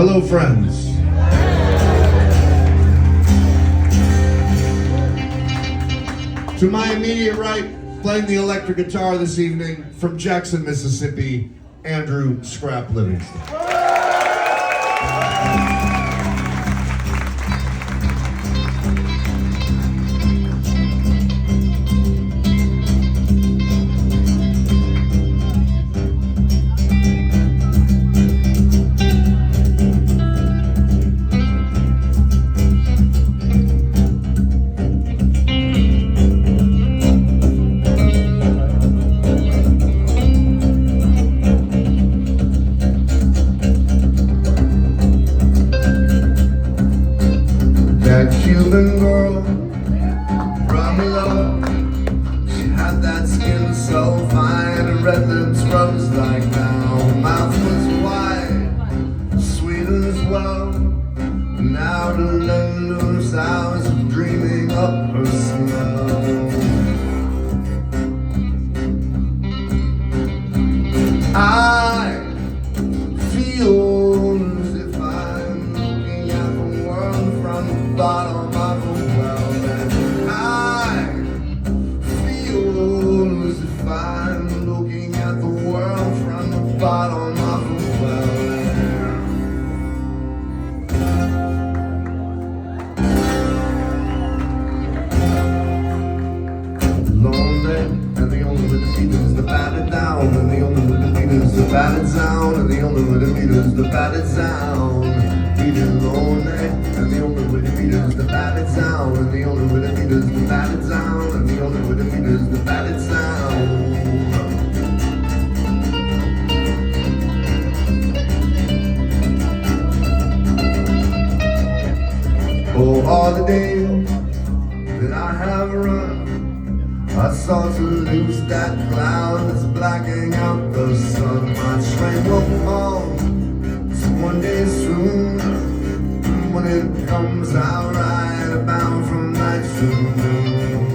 Hello, friends. To my immediate right, playing the electric guitar this evening, from Jackson, Mississippi, Andrew Scrap Livingston. That Cuban girl brought me love. She had that skin so fine, and red lips rose like now. Her mouth was wide, sweet as well. And out of London's hours of dreaming up her smell. I feel as if I'm looking at the world from the bottom of a well, and I feel as if I'm looking at the world from the bottom of a well. Lonely, and the only way to beat is to bat it down, and the only way to beat is to bat it down, and the only way to beat is to bat it down. Beating lonely, and the only way to beat is to bat it down, and the only way to beat is to bat it down, and the only way to beat is to bat it down. Oh, all the days that I have run, I sought to lose that cloud that's blacking out the sun. My train will fall, so one day soon, when it comes out right about from night to noon.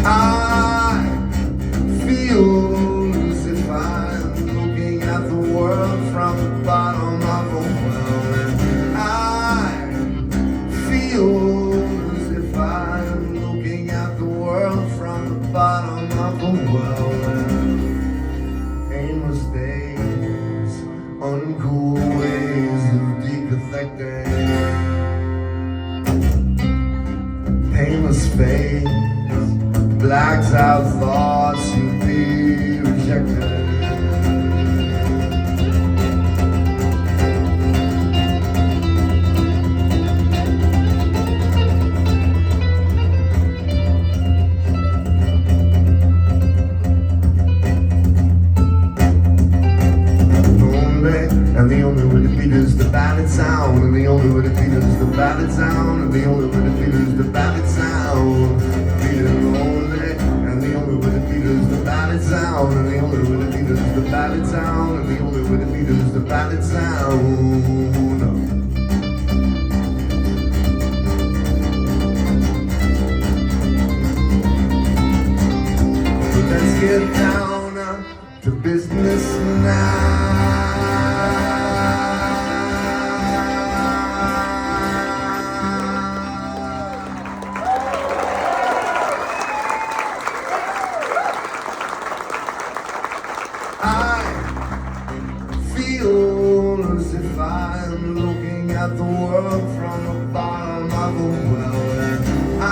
I feel as if I'm looking at the world from the bottom of a well, and I feel as if I'm looking at the world from the bottom of a well. And aimless days, uncool ways of decathecting, painless fades, blacks out thoughts to be rejected. And the only way to beat is to bat it down, and the only way to beat is to bat it down, and the only way to beat is to bat it down. Beating lonely, and the only way to beat is to bat it down, and the only way to beat is to bat it down, and the only way to beat is to bat it down. Let's get down to business now. I feel as if I'm looking at the world from the bottom of a well, and I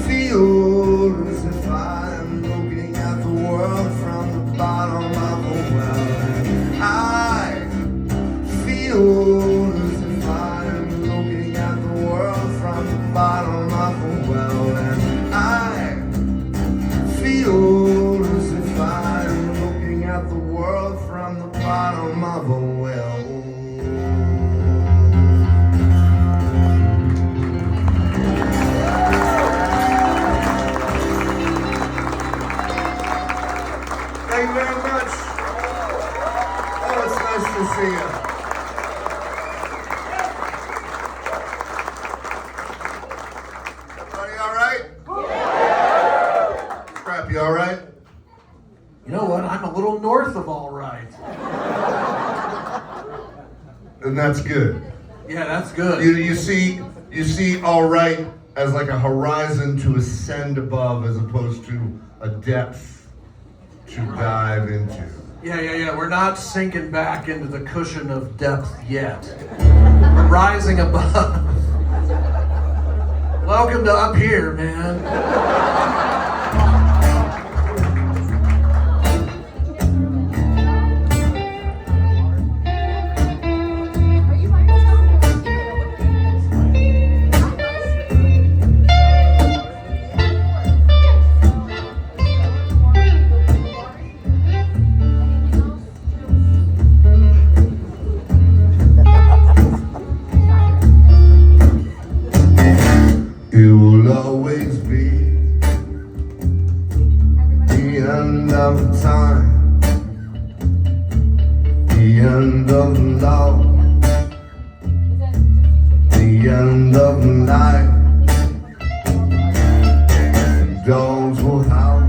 feel as if I'm looking at the world from the bottom of a well, and I feel as if I'm looking at the world from the bottom of a well, and I feel as if I'm looking at the world from the bottom of a well. that's good. Yeah, that's good. You see all right as like a horizon to ascend above as opposed to a depth to dive into. Yeah. We're not sinking back into the cushion of depth yet. We're rising above. Welcome to up here, man. It will always be the end of time, the end of love, the end of night. Dogs will howl.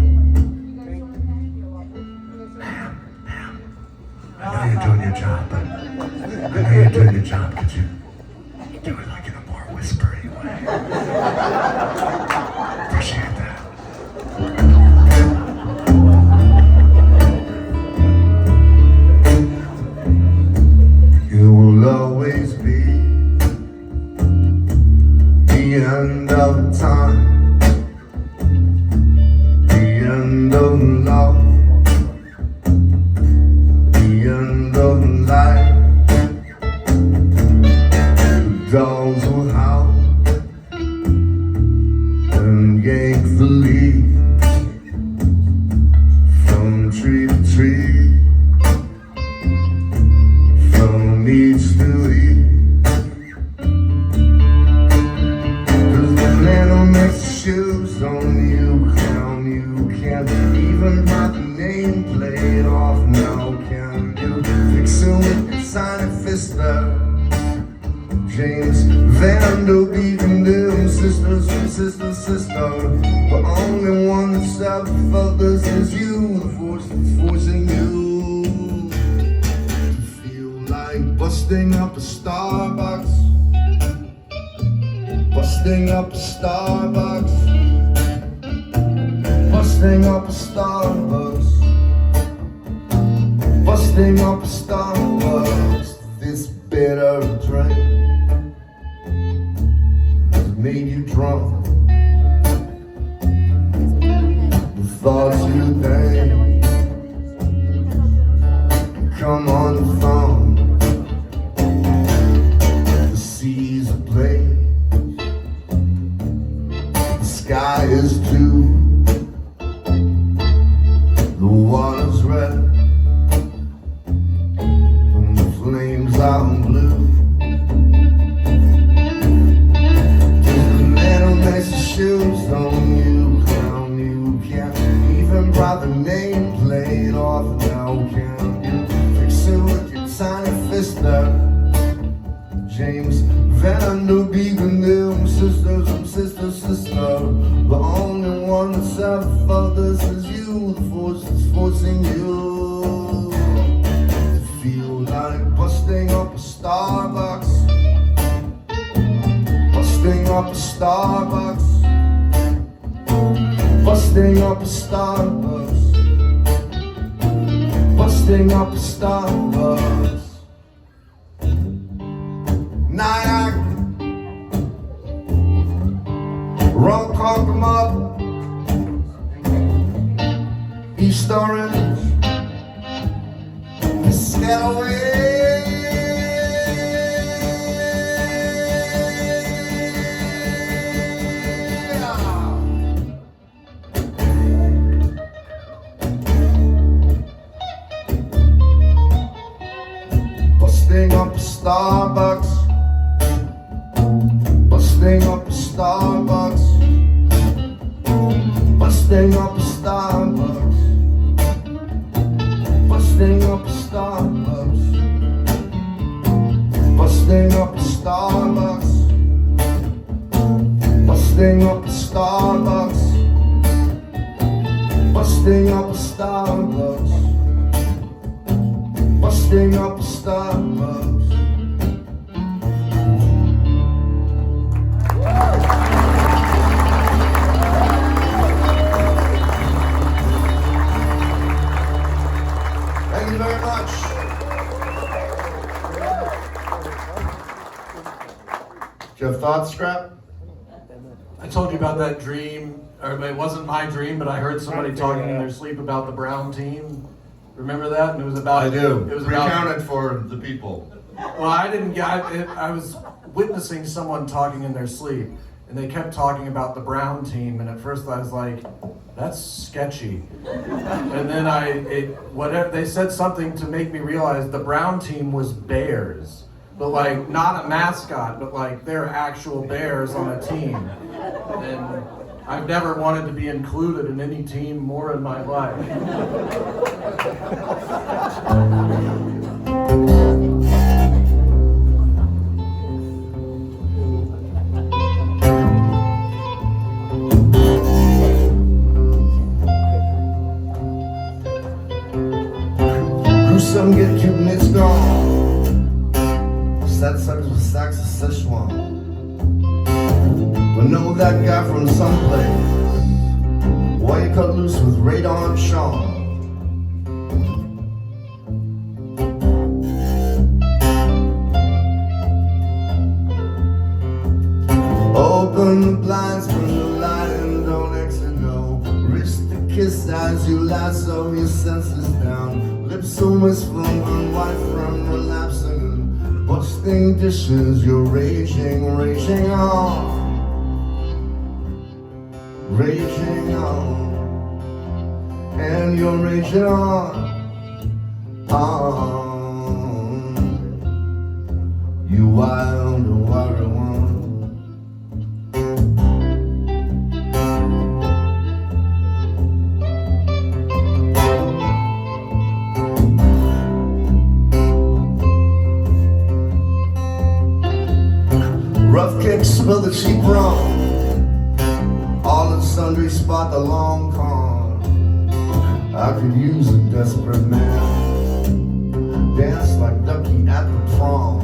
I know you're doing your job, but I know you're doing your job. Could you do it like in a more whispery way? Appreciate that. It will always be the end of time, the end of love, the end of life. The dogs will howl and yank the leaf from tree to tree, from each to each. Does the man who makes shoes on you clown you? Can't even write the nameplate off now, can you? Fix it with your sign and fister. James Van Der Beek and them sisters from Sister. The only one that's ever felt this is you. The force that's forcing you to feel like busting up a Starbucks, busting up a Starbucks, busting up a Starbucks, busting up a Starbucks. This bitter drink made you drunk. The thoughts you think come on the phone. The sea's ablaze, the sky is blue, the water's red, and the flames are blue. Shoes on you, clown you. Can't even write the nameplate off now, can you? Fix it with your tiny fister. James Van Der Beek and them sisters from Sister. The only one that's ever felt this is you. The force that's forcing you to feel like busting up a Starbucks, busting up a Starbucks, busting up a Starbucks, busting up a Starbucks. Night act, rum conk 'em up, East Orange, get away. Busting up a Starbucks, busting up a Starbucks, busting up a Starbucks, busting up a Starbucks. Do you have thoughts, Scrap? I told you about that dream, or it wasn't my dream, but I heard somebody talking in their sleep about the Brown team. Remember that? And it was about. I do. It was Recount about. it for the people. Well, I didn't get it. I was witnessing someone talking in their sleep, and they kept talking about the Brown team. And at first, I was like, "That's sketchy." And then whatever they said something to make me realize the Brown team was bears, but like not a mascot, but like they're actual bears on a team. And I've never wanted to be included in any team more in my life. Some get cute and it's gone. Sad sucks with sacks of Szechuan. But know that guy from someplace. Why you cut loose with Radon Sean? Open the blinds, turn the light and don't exit no. Wrist the kiss as you lasso your senses down. Lips so wistful and white from relapsing. Busting dishes, you're raging, raging on. Raging on. And you're raging on. You wild and wild one. Rough kicks, spill the cheap rum. All in sundry spot the long con. I could use a desperate man. Dance like Doughty at the prom.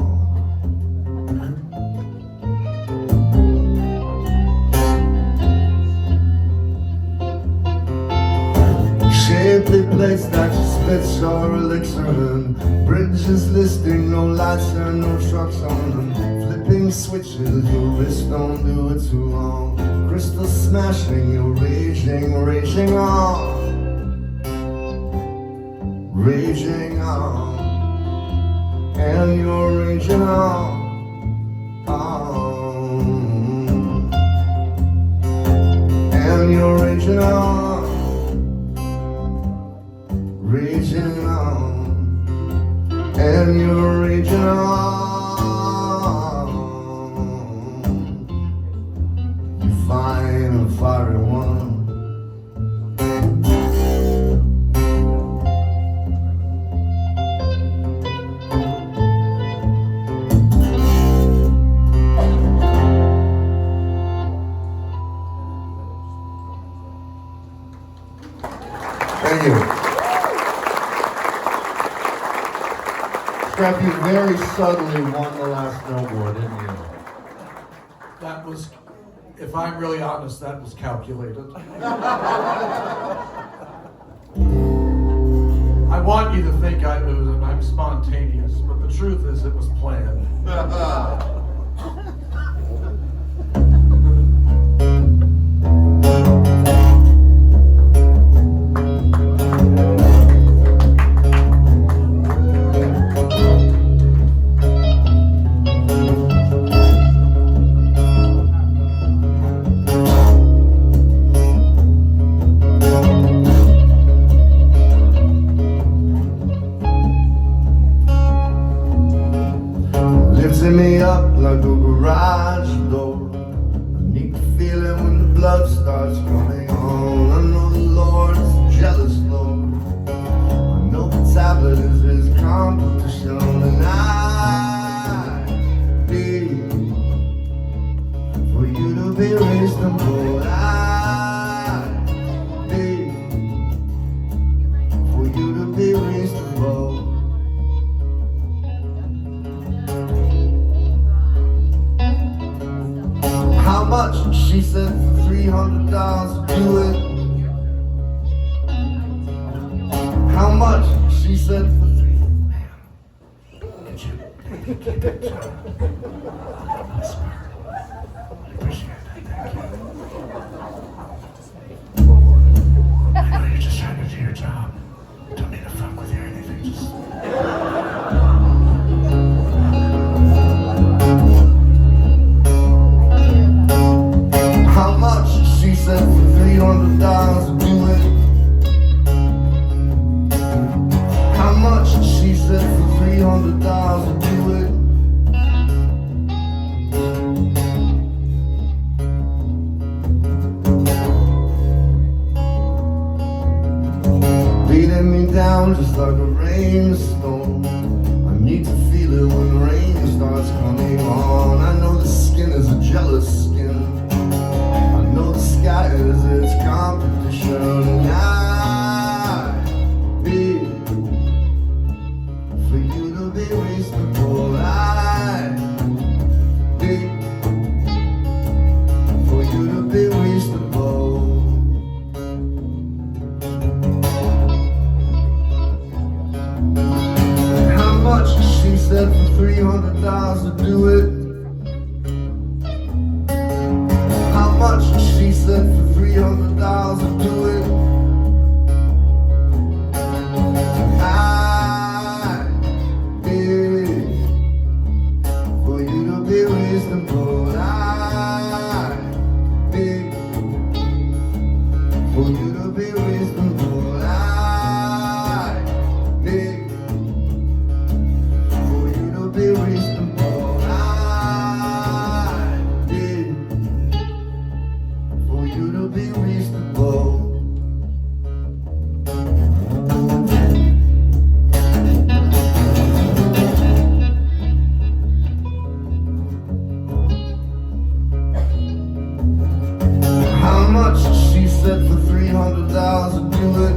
Shapely plates that you spit your elixir in. Bridges listing, no lights and no trucks on them. Flipping switches, your wrist don't do it too long. Crystal smashing, you're raging, raging on. Raging on. And you're raging on. And you're raging on. Raging on, and you're raging on. You fine and fiery one. Thank you. Scrap, you very subtly won the last snowboard, didn't you? That was, if I'm really honest, that was calculated. I want you to think I'm spontaneous, but the truth is it was planned. Lifting me up like a garage door. A neat feeling when the blood starts coming on. I know the Lord's a jealous Lord. I know the tablet is his competition. And I need for you to be reasonable. I need for you to be reasonable. How much? She said $300 to do it. How much? She said for $300. Ma'am, could you keep it to a whisper? rainstorm. I need to feel it when rain starts coming on. I know the skin is a jealous skin. I know the sky is its competition. I need for you to be reasonable. I need for you to be reasonable. How much she said for $300 to do it? How much she said for $300 to do it? I need for you to be reasonable. I need for you to be reasonable. I need for you to be reasonable. I need for you to be reasonable. How much she said for $300 to do it?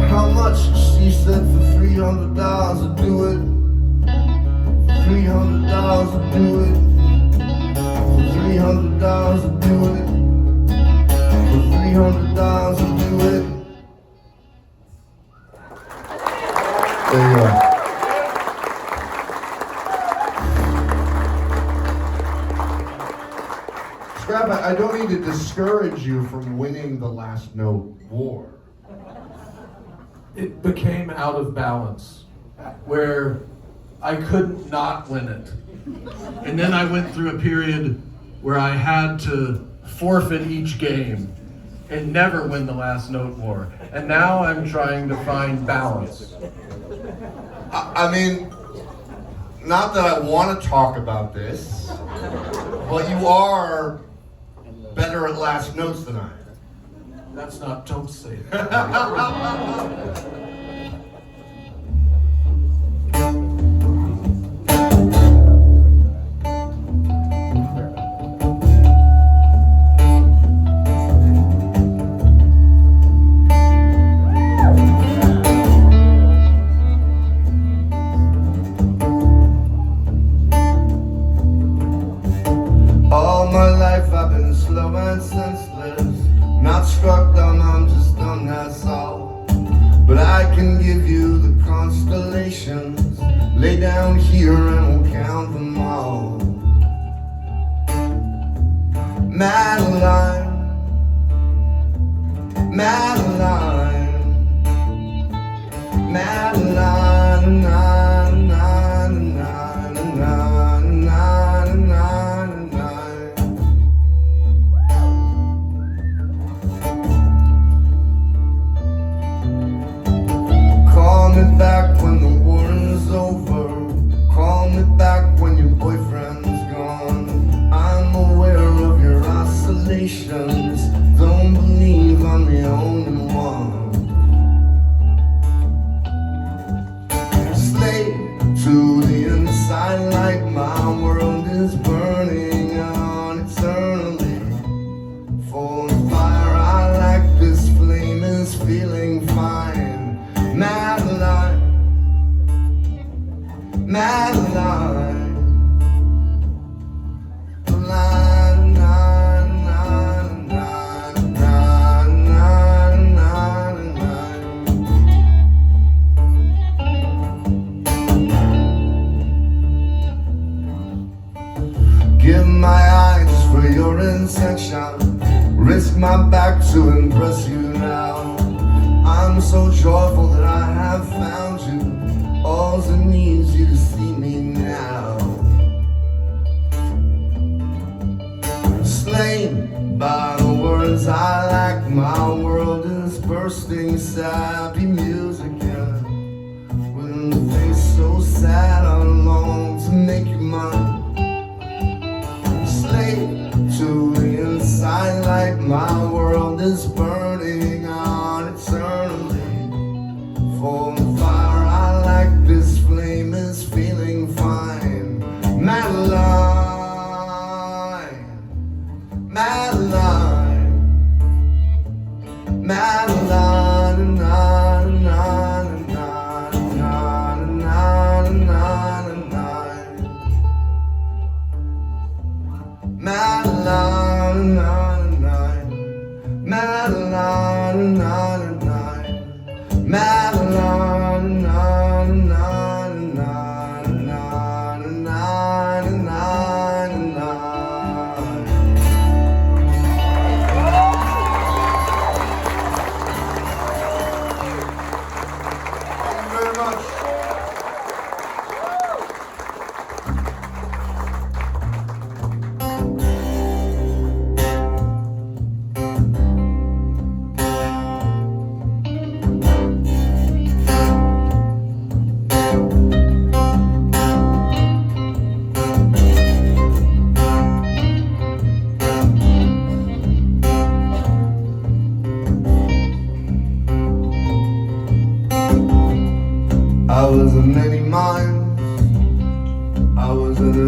How much she said for $300 to do it? $300 to do it. $300 to do it. $300 to do it. There you go. Scrap, I don't need to discourage you from winning the Last Note war. It became out of balance, where I couldn't not win it. And then I went through a period where I had to forfeit each game and never win the Last Note war. And now I'm trying to find balance. I mean, not that I want to talk about this, but you are better at last notes than I am. That's not, don't say it. All my life I've been slow and senseless. Not struck down, I'm just done, that's all. But I can give you the constellations. Lay down here and we'll count them all. Madeline, Madeline, Madeline, na, na, na, na, na, na, na, na. Call me back when the war is over. Call me back when your boyfriend's gone. I'm aware of your oscillations. Don't believe I'm the only one. Slave to the inside like my world is burning on eternally. For the fire I like, this flame is feeling fine. Madeline, Madeline, la, na, na, na, na, na, na, na. Give my eyes for your intention. Risk my back to impress you now. I'm so joyful that I have found you. All it needs you to see me now. Slain by the words I lack, my world is bursting sappy music. And with a face so sad, I long to make you mine. Slave to the inside like my world is burning on eternally.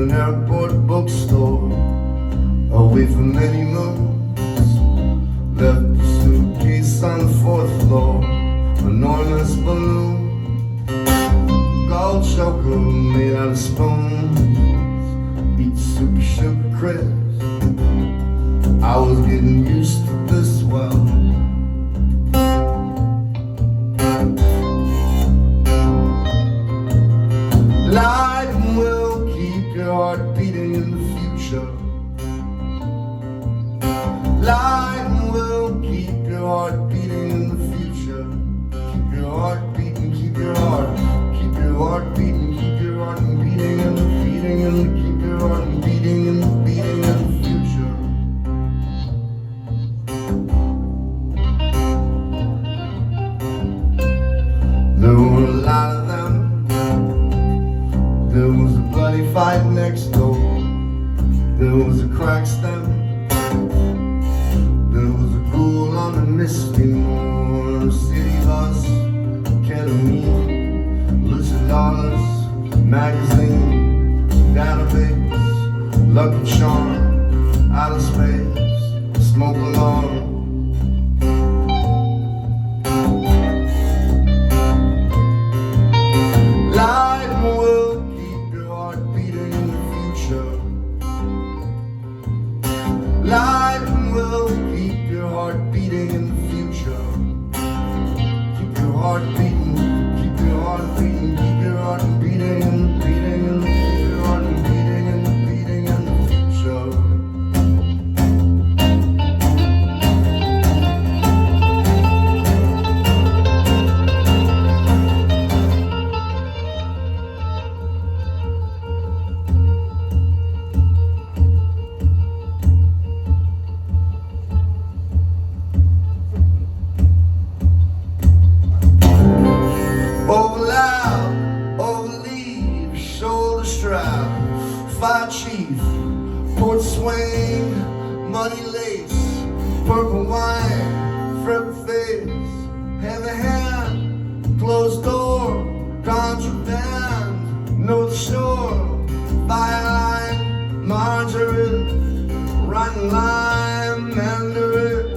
an airport bookstore, away from any moons. Left the suitcase on the fourth floor, enormous balloon, gold choker made out of spoons, eat super sugar crisp. I was getting used to this well. Life will keep your heart beating in the future. Life will keep your heart beating in the future. Keep your heart beating, keep your heart beating, keep your heart beating and beating and keep your heart beating and beating in the future. There were a lot of them. There was a bloody fight next door. There was a crack stem. There was a ghoul on the misty moor. City bus, ketamine, lucid dollars, magazine, database, lucky charm, outer space, smoke alarm. Life will keep your heart beating in the future. Life will keep your heart beating in the future. Keep your heart beating, keep your heart beating, keep your heart beating and beating and keep your heart beating and beating in the future. Over loud, over leave, shoulder strap, fire chief, port swing, muddy lace, purple wine, freckled face, heavy hand, closed door, contraband, North Shore, fire line, margarine, rotten lime, mandarin.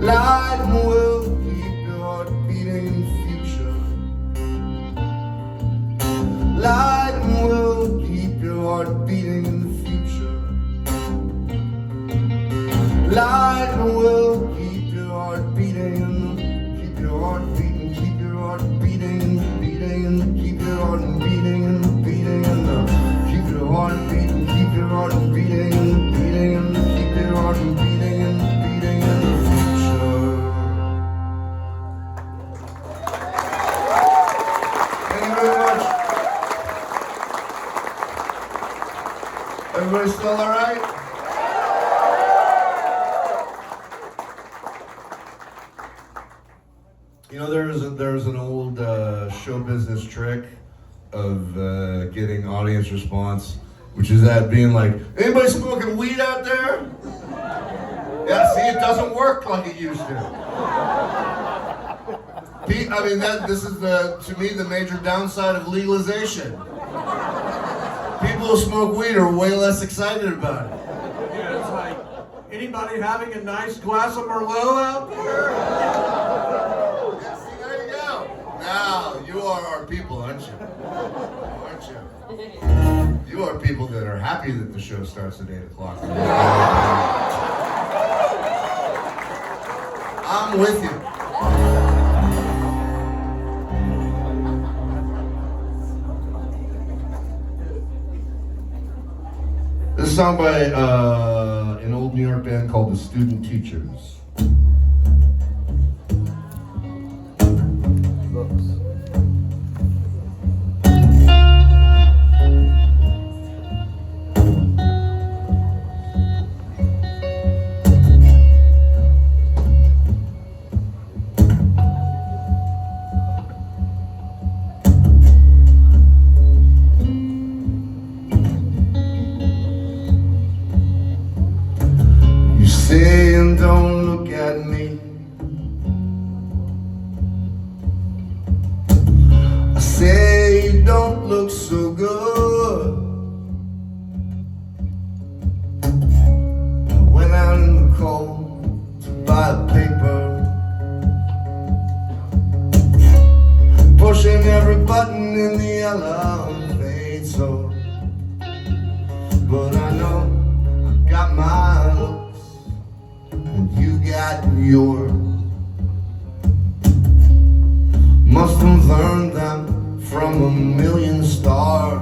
Life will keep your heart beating in the future. Life will keep your heart beating in the future. Life will keep your heart beating in the, keep your heart beating, keep your heart beating and beating and keep your heart beating and beating and keep your heart beating, keep your heart beating and beating and keep your heart beating and beating in the future. Everybody still all right? You know, there's an old show business trick of getting audience response, which is that being like, anybody smoking weed out there? Yeah, see, it doesn't work like it used to. I mean, this is to me the major downside of legalization. People who smoke weed are way less excited about it. Yeah, it's like, anybody having a nice glass of Merlot out there? Yeah, see, there you go. Now, you are our people, aren't you? Aren't you? You are people that are happy that the show starts at 8 o'clock. I'm with you. This is a song by an old New York band called the Student Teachers. Saying don't look button in the elevator. But I know I got my looks and you got yours. Must have learned them from a million stars.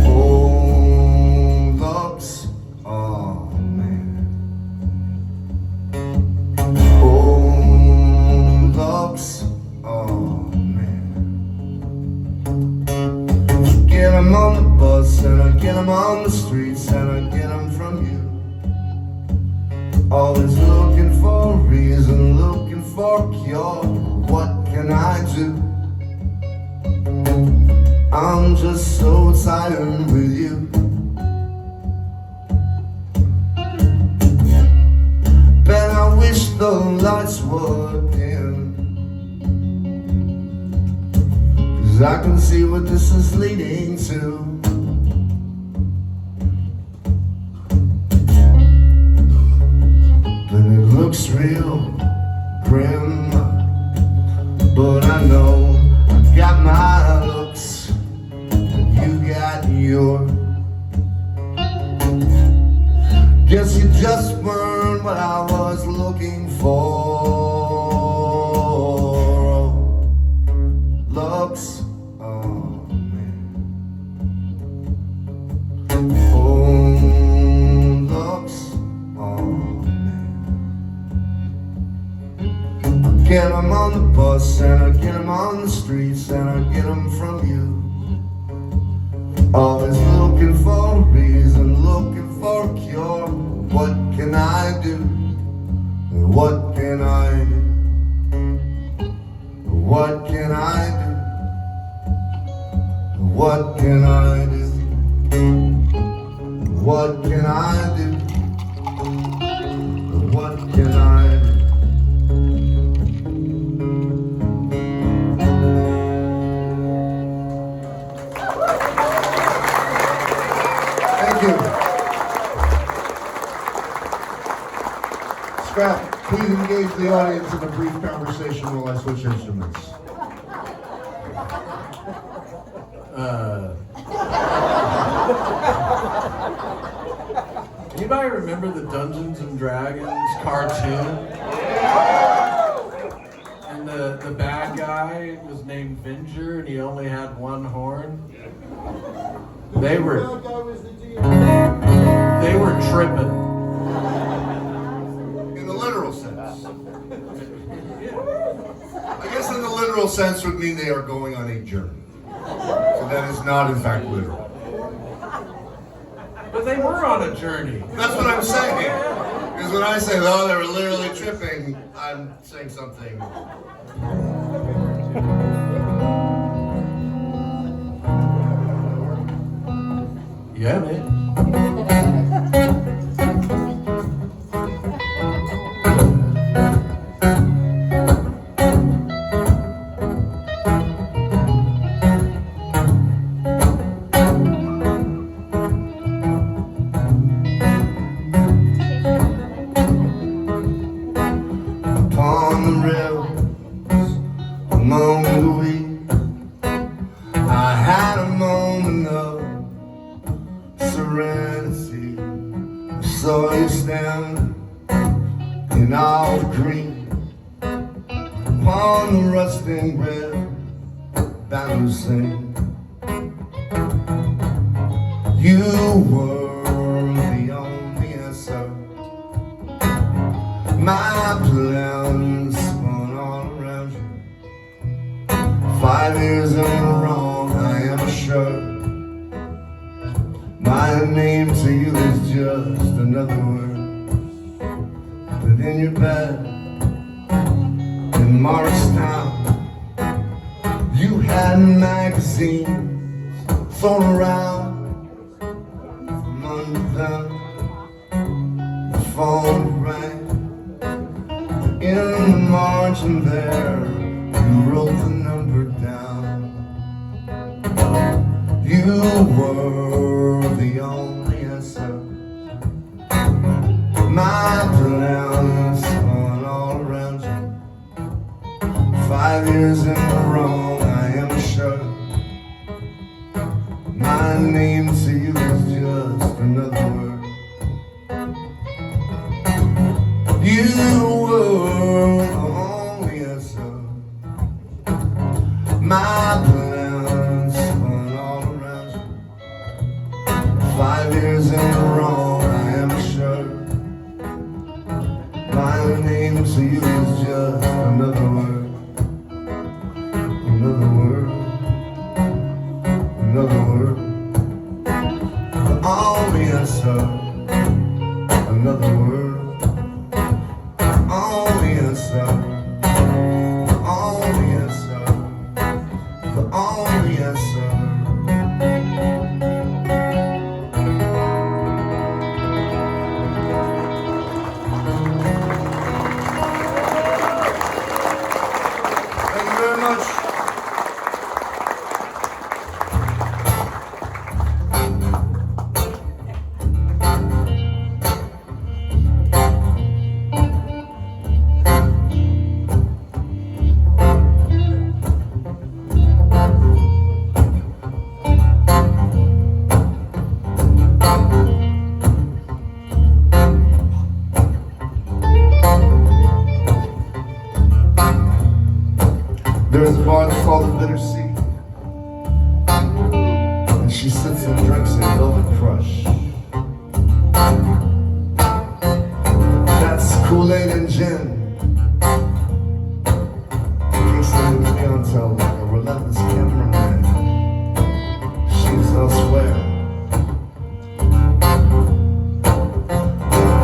Oh, looks, oh man. Oh, looks, oh man. Get them on the bus and I get them on the streets and I get them from you. Always looking for a reason, looking for a cure. What can I do? I'm just so tired with you. Bet I wish the lights were dim, 'cause I can see what this is leading to. But it looks real grim. But I know I got my looks and you got yours. Guess you just weren't what I was looking for. Looks, oh man. Oh, looks, oh man. I get them on the bus and I get them on the streets and I get them from you. Always looking for a reason, looking for a cure. What can I do? What can I do? What can I do? What can I do? What can I do? What can I do? Thank you. Scrap, please engage the audience in a brief conversation while I switch instruments. Anybody remember the Dungeons and Dragons cartoon? And the bad guy was named Vinger and he only had one horn? They were tripping. In the literal sense. I guess in the literal sense would mean they are going on a journey. So that is not in fact literal. But they were on a journey. That's what I'm saying. Because when I say, oh, they were literally tripping, I'm saying something. Yeah, man. Upon the rails, among the wheat, I had a moment of serenity. I saw you stand in all the green upon the rusting rail, bound to sing. You were the only answer. My plans spun all around you. 5 years in the wrong, I am sure. My name to you is just another word. But in your bed in Morristown, you had magazines thrown around. From under them, the phone rang. In the margin there, you wrote the number down. You were the only answer. My plans spun all around you. 5 years in the wrong, just another word, another word, another word. The only answer, another word, only answer, the only answer, the only answer. Thank you very much. There's a bar that's called the Bitter Sea, and she sits and drinks a velvet crush. That's Kool-Aid and gin, Kingston with clientele like a relentless cameraman. She's elsewhere.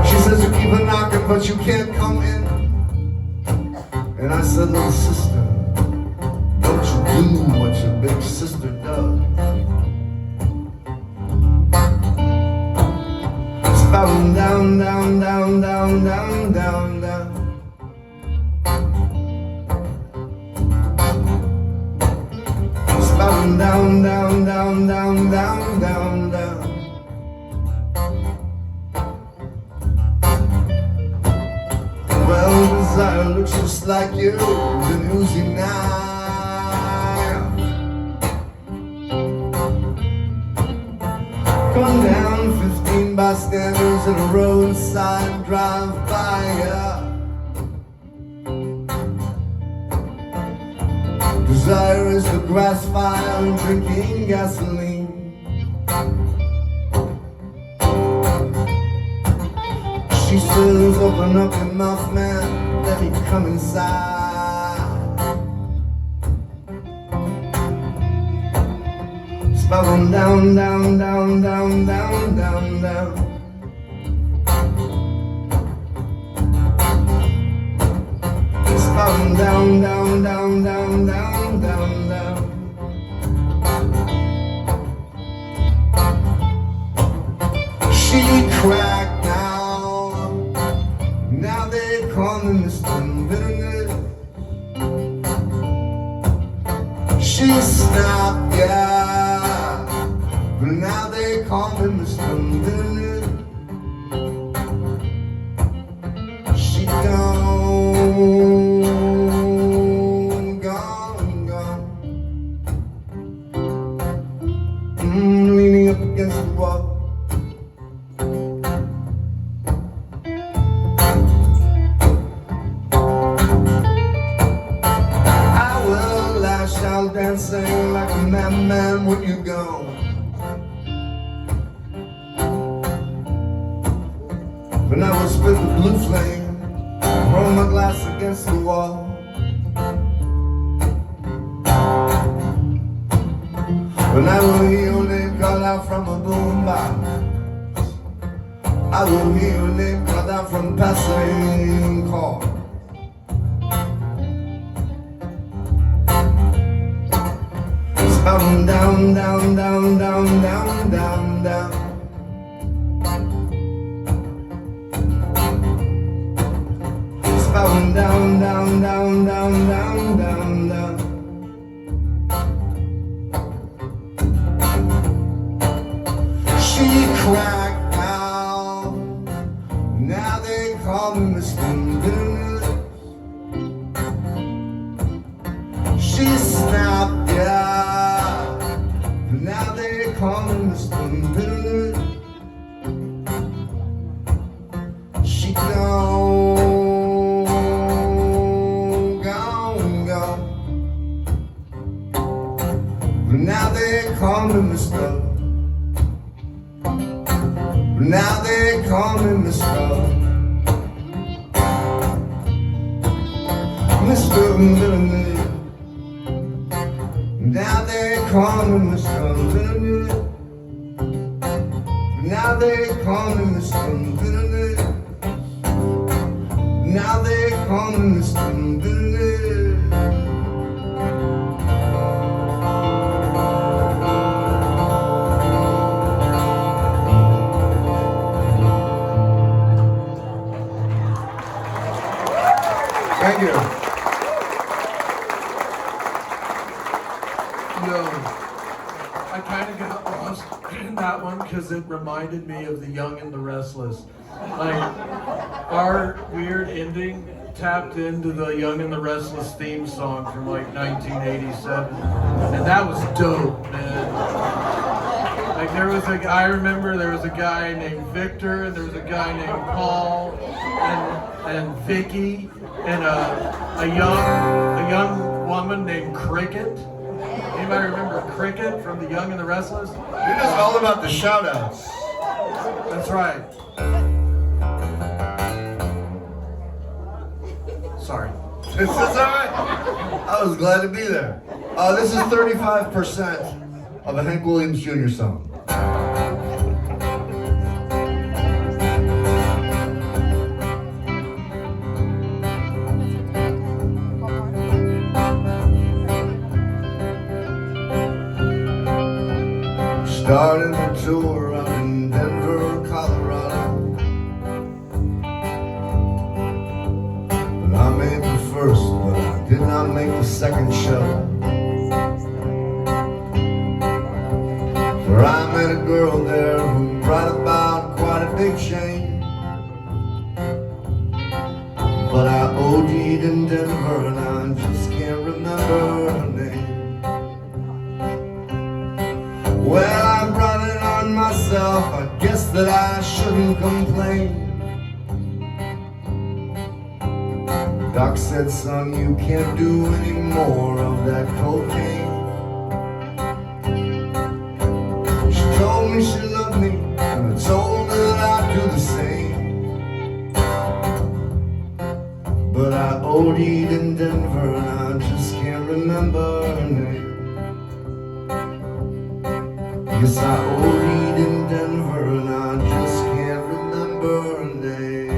She says you keep a knocking, but you can't come in. And I said, little sister, don't you do what your big sister does. Spouting down, down, down, down, down, down, down. Spouting down, down, down, down, down, down, down. Well, desire looks just like you, the newsy now. Come down 15 bystanders in a roadside drive-by. Desire is the grass fire drinking gasoline. She says, open up your mouth, man, let me come inside. Spouting down, down, down, down, down, down, down. Spouting down, down, down, down, down, down, down. She cracked now, now they call me Mr. Bitterness. She snapped, yeah, but now they call me Mr. Bitterness. She gone, gone, gone. Leaning up against the wall. Out dancing like a madman when you go. When I was with the blue flame, throwing my glass against the wall. When I will hear your name called out from a boombox, I will hear your name called out from passing car. Spouting down, down, down, down, down, down, down. Spouting down, down, down, down, down, down, down. She cracked out, now they call me Mr. Bitterness. She snapped, yeah, now they call me Mr. Bitterness. She gone, gone, gone. Now they call me Mr. Now they call me Mr. Mr. Millionaire. Now they call me Mr. Millionaire. Now they call me Mr. Millionaire. Now they call me Mr. Millionaire. Thank you. I kind of got lost in that one because it reminded me of The Young and the Restless. Like, our weird ending tapped into the Young and the Restless theme song from like 1987. And that was dope, man. Like, I remember there was a guy named Victor, and there was a guy named Paul, and Vicky, and a young woman named Cricket. Anybody remember Cricket from The Young and the Restless? You're just all about the shout-outs. That's right. Sorry. This is all right. I was glad to be there. This is 35% of a Hank Williams Jr. song. Started a tour out in Denver, Colorado. And I made the first, but I did not make the second show. For I met a girl there who brought about quite a big change. But I OD'd in Denver and I just can't remember her name. Well, I brought it on myself, I guess that I shouldn't complain. Doc said, son, you can't do any more of that cocaine. She told me she loved me, and I told her that I'd do the same. But I OD'd in Denver and I just can't remember her name. Yes, I OD'd in Denver and I just can't remember her name.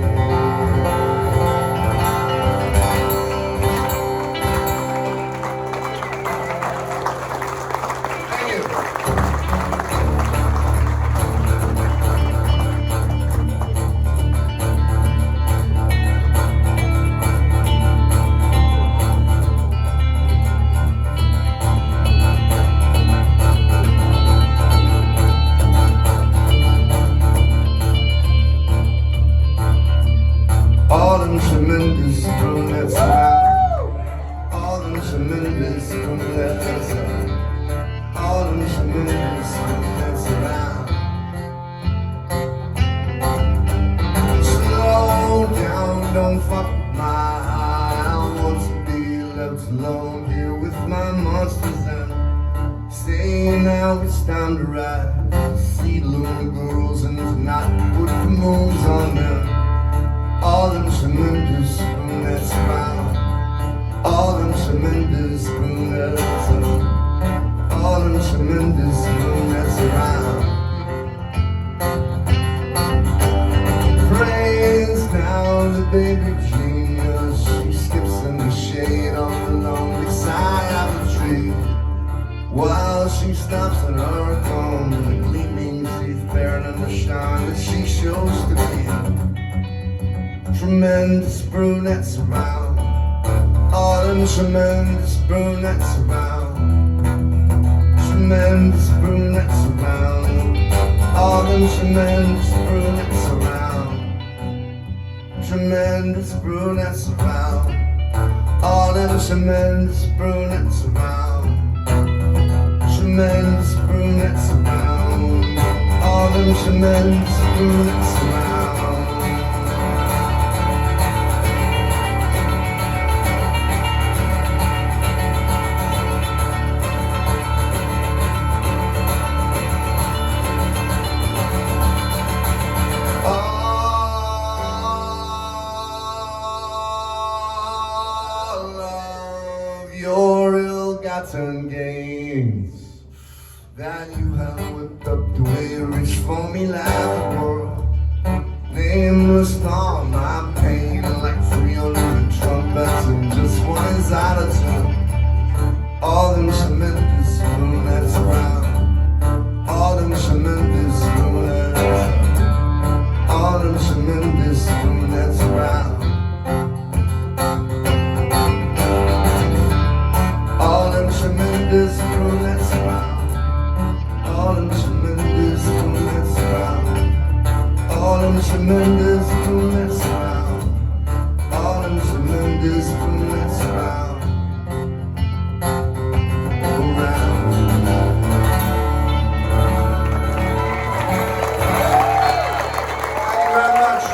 Thank you. All them tremendous brunettes around. All them tremendous brunettes around. All them tremendous brunettes around. Slow down, don't fuck with my eye. I want to be left alone here with my monsters and say now it's time to ride. See lonely girls and tonight put the moves on them. All them tremendous brunettes around. All them tremendous brunettes around. All them tremendous brunettes around. Praise now the baby genius. She skips in the shade on the lonely side of the tree, while she stops in her comb, the gleaming teeth bearing in the shine that she shows to me. Tremendous brunettes around. All them tremendous brunettes around. Tremendous brunettes around. All them tremendous brunettes around. Tremendous brunettes around. All them tremendous brunettes around. Tremendous brunettes around. All them tremendous brunettes around. Saturn games that you have whipped up the way you reach for me like the world. Nameless all my pain, like 300 trumpets and just one is out of tune. All them tremendous lunettes around, all them tremendous lunettes, all them tremendous lunettes around. All them tremendous lunettes around, all them tremendous lunettes around. All them tremendous lunettes around, all them tremendous lunettes around, around. Thank you very much.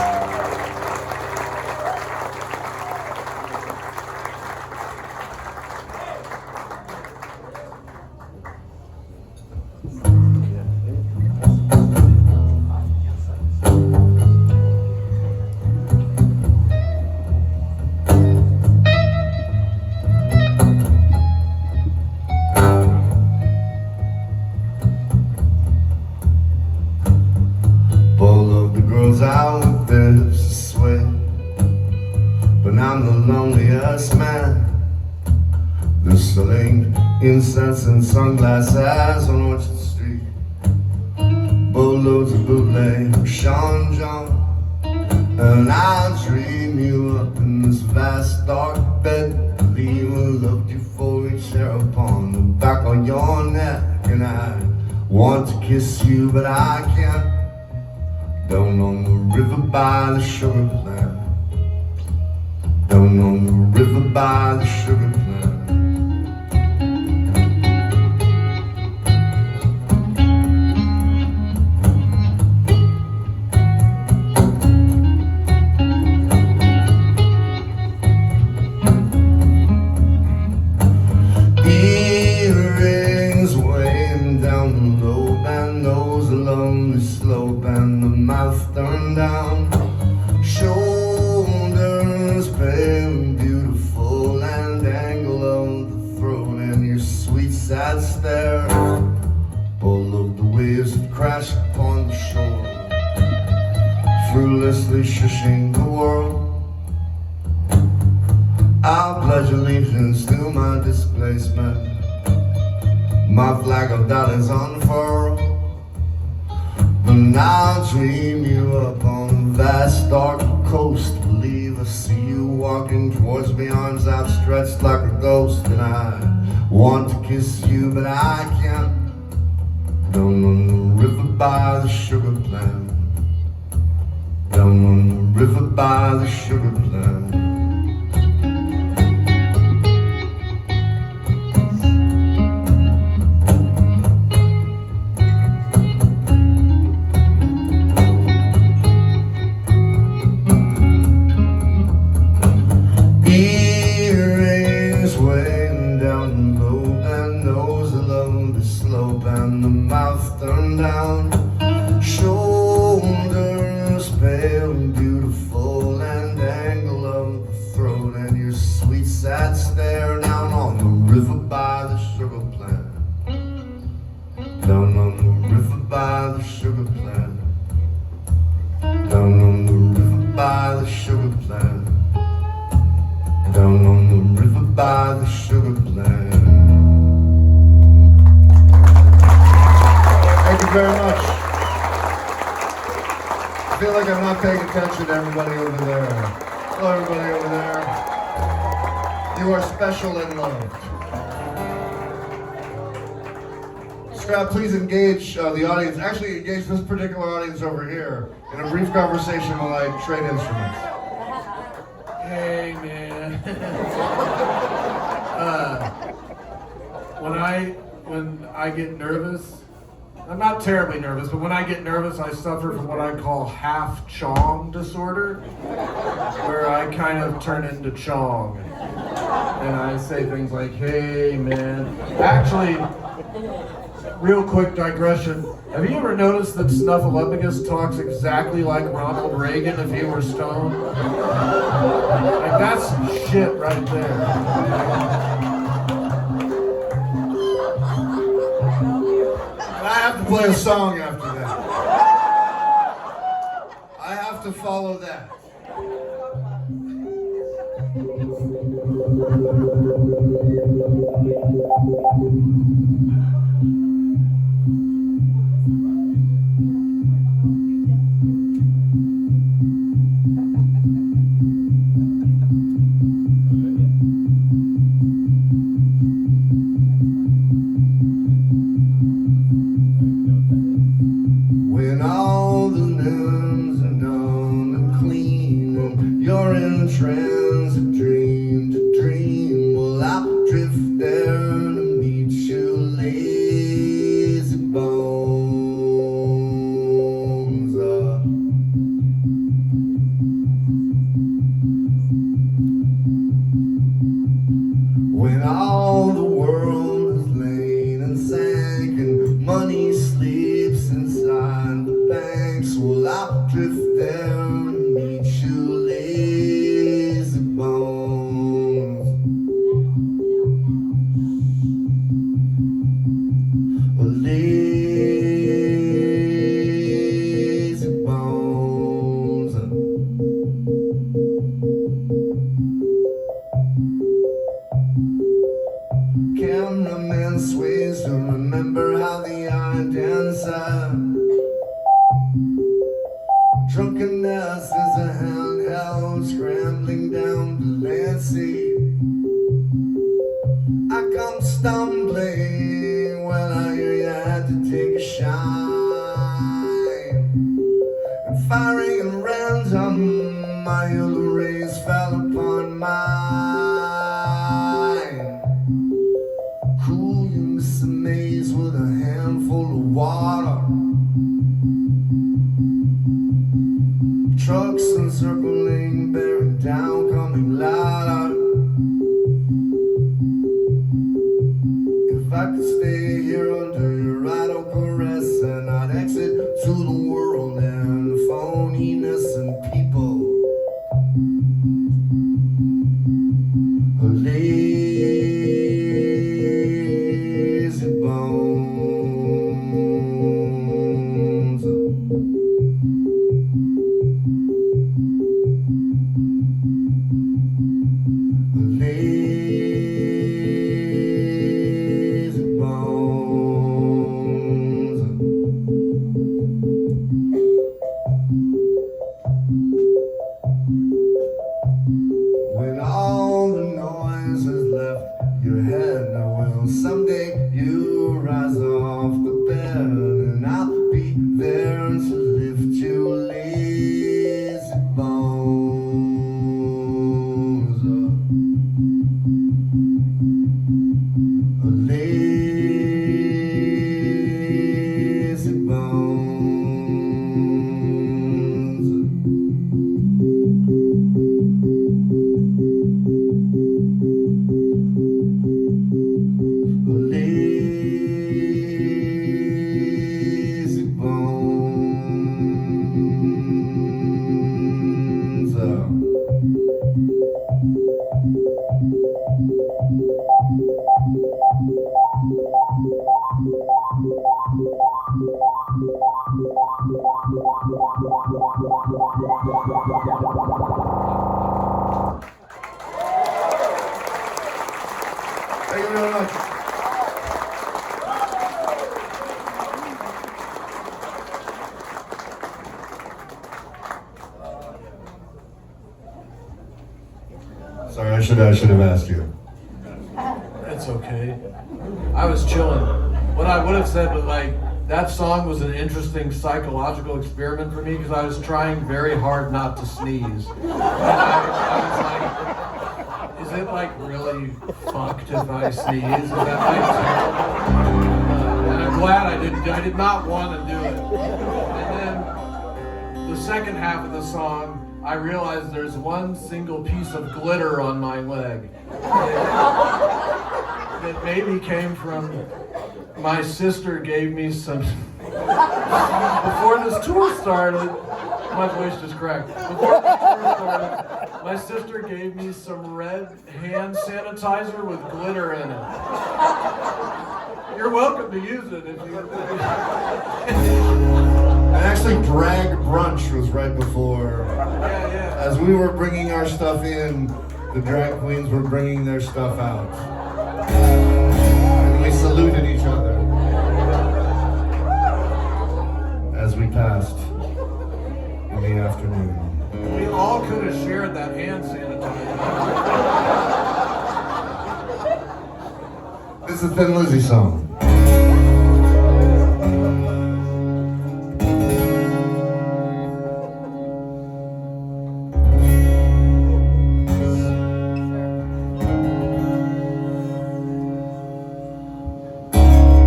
All of the girls out with their hips to sway, but I'm the loneliest man. They're selling incense and sunglasses on Orchard Street, boatloads of bootleg Sean John. And I'll dream you up in this vast dark bed, believe I loved you for each hair upon the back of your neck. And I want to kiss you, but I can't. Down on the river by the sugar plant, down on the river by the sugar plant. Earrings weighing down the low band, nose along the slope and the mouth turned down, shoulders pale and beautiful, and angle of the throat, and your sweet sad stare. All of the waves that crash upon the shore, fruitlessly shushing the world. I'll pledge allegiance to my displacement, my flag of dollars unfurled. And I'll dream you up on the vast dark coast, believe I see you walking towards me, arms outstretched like a ghost. And I want to kiss you, but I can't. Down on the river by the sugar plant, down on the river by the sugar plant. And the mouth turned down, shoulders pale and beautiful, and angle of the throat, and your sweet sad stare. Down on the river by the sugar plant, down on the river by the sugar plant, down on the river by the sugar plant, down on the river by the sugar plant. Thank you very much. I feel like I'm not paying attention to everybody over there. Hello, everybody over there. You are special and loved. Scrap, please engage the audience. Actually, engage this particular audience over here in a brief conversation while I trade instruments. Hey, man. When I get nervous, I'm not terribly nervous, but when I get nervous, I suffer from what I call half Chong disorder, where I kind of turn into Chong. And I say things like, hey, man. Actually, real quick digression. Have you ever noticed that Snuffleupagus talks exactly like Ronald Reagan if he were stoned? Like, that's some shit right there. play a song after that. I have to follow that. When all the limbs are numb and clean, and you're in a trance, a dream to dream, well, I'll drift there to meet you, lazy bones. When all the world is laid and sank, and money sleeps inside the banks, well, I'll drift there to meet you, lazy bones. Lazy bones. Cameraman sways to remember how the eye dancer. Drunkenness is a handheld scrambling down Delancey. I come stumbling when I hear you had to take a shine. And firing at random, my yellow rays fell upon mine. Cool, you miss a maze with a handful of water. Trucks encircling, bearing down, coming louder. If I could stay here under your idle caress, and I'd exit to the world and phoniness and people. Lazy bones. Lazy bones. When all the noise has left your head, now well, someday you rise off the bed, and I'll be there to lift you, lazy bones. Lazy bones. Lazy bones. Thank you very much. Sorry, I should have asked you. It's okay. I was chilling. What I would have said was like, that song was an interesting psychological experiment for me because I was trying very hard not to sneeze. And I was like, is it like really fucked if I sneeze? Is that like terrible? And I'm glad I did not want to do it. And then the second half of the song, I realized there's one single piece of glitter on my leg. That maybe came from my sister gave me some, before this tour started, my voice just cracked. Before the tour started, my sister gave me some red hand sanitizer with glitter in it. You're welcome to use it if you. And actually, drag brunch was right before. Yeah. As we were bringing our stuff in, the drag queens were bringing their stuff out. And we saluted each other as we passed in the afternoon. We all could have shared that hand sanitizer. This is the Thin Lizzy song.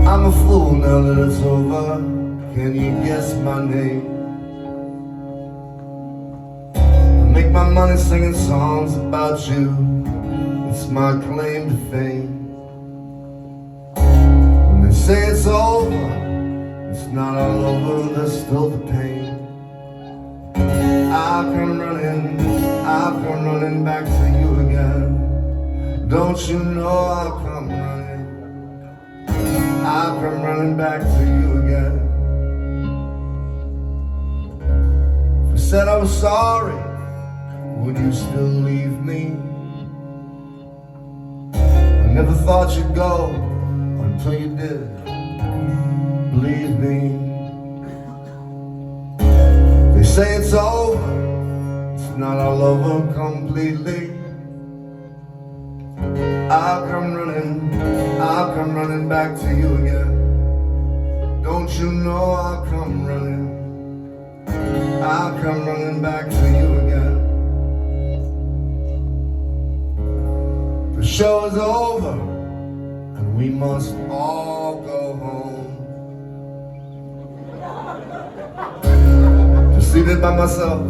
I'm a fool now that it's over. Can you guess my name? I make my money singing songs about you. It's my claim to fame. When they say it's over, it's not all over, there's still the pain. I've come running back to you again. Don't you know I'll come running? I'll come running back to you again. If I said I was sorry, would you still leave me? I never thought you'd go until you did. Believe me. They say it's over, it's not all over completely. I'll come running back to you again. Don't you know I'll come running back to you again. The show is over and we must all go home. Just seated by myself,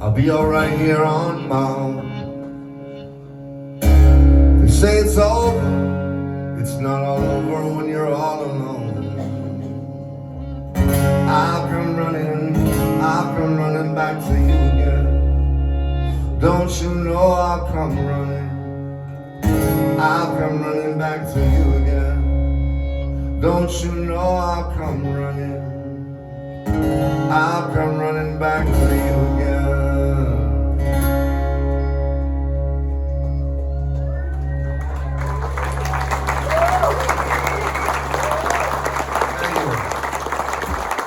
I'll be alright here on my own. They say it's over, it's not all over when you're all alone. I'll come running back to you again. Don't you know I'll come running back to you again. Don't you know I'll come running back to you again.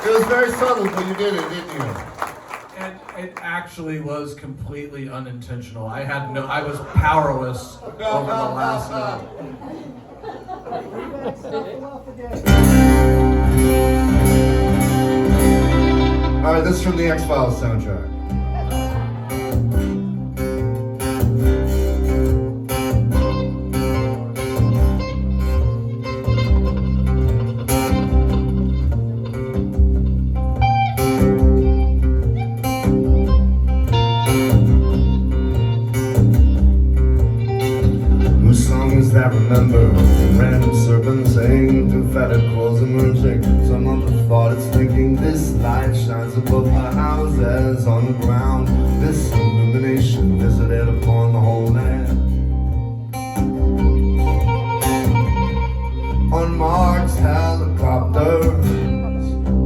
It was very subtle, but you did it, didn't you? And it actually was completely unintentional. I was powerless over the last note. Alright, this is from the X-Files soundtrack. I remember random serpents hanging through fatted clothes emerging. Some other thought it's thinking this light shines above the houses on the ground. This illumination visited upon the whole land. Unmarked helicopters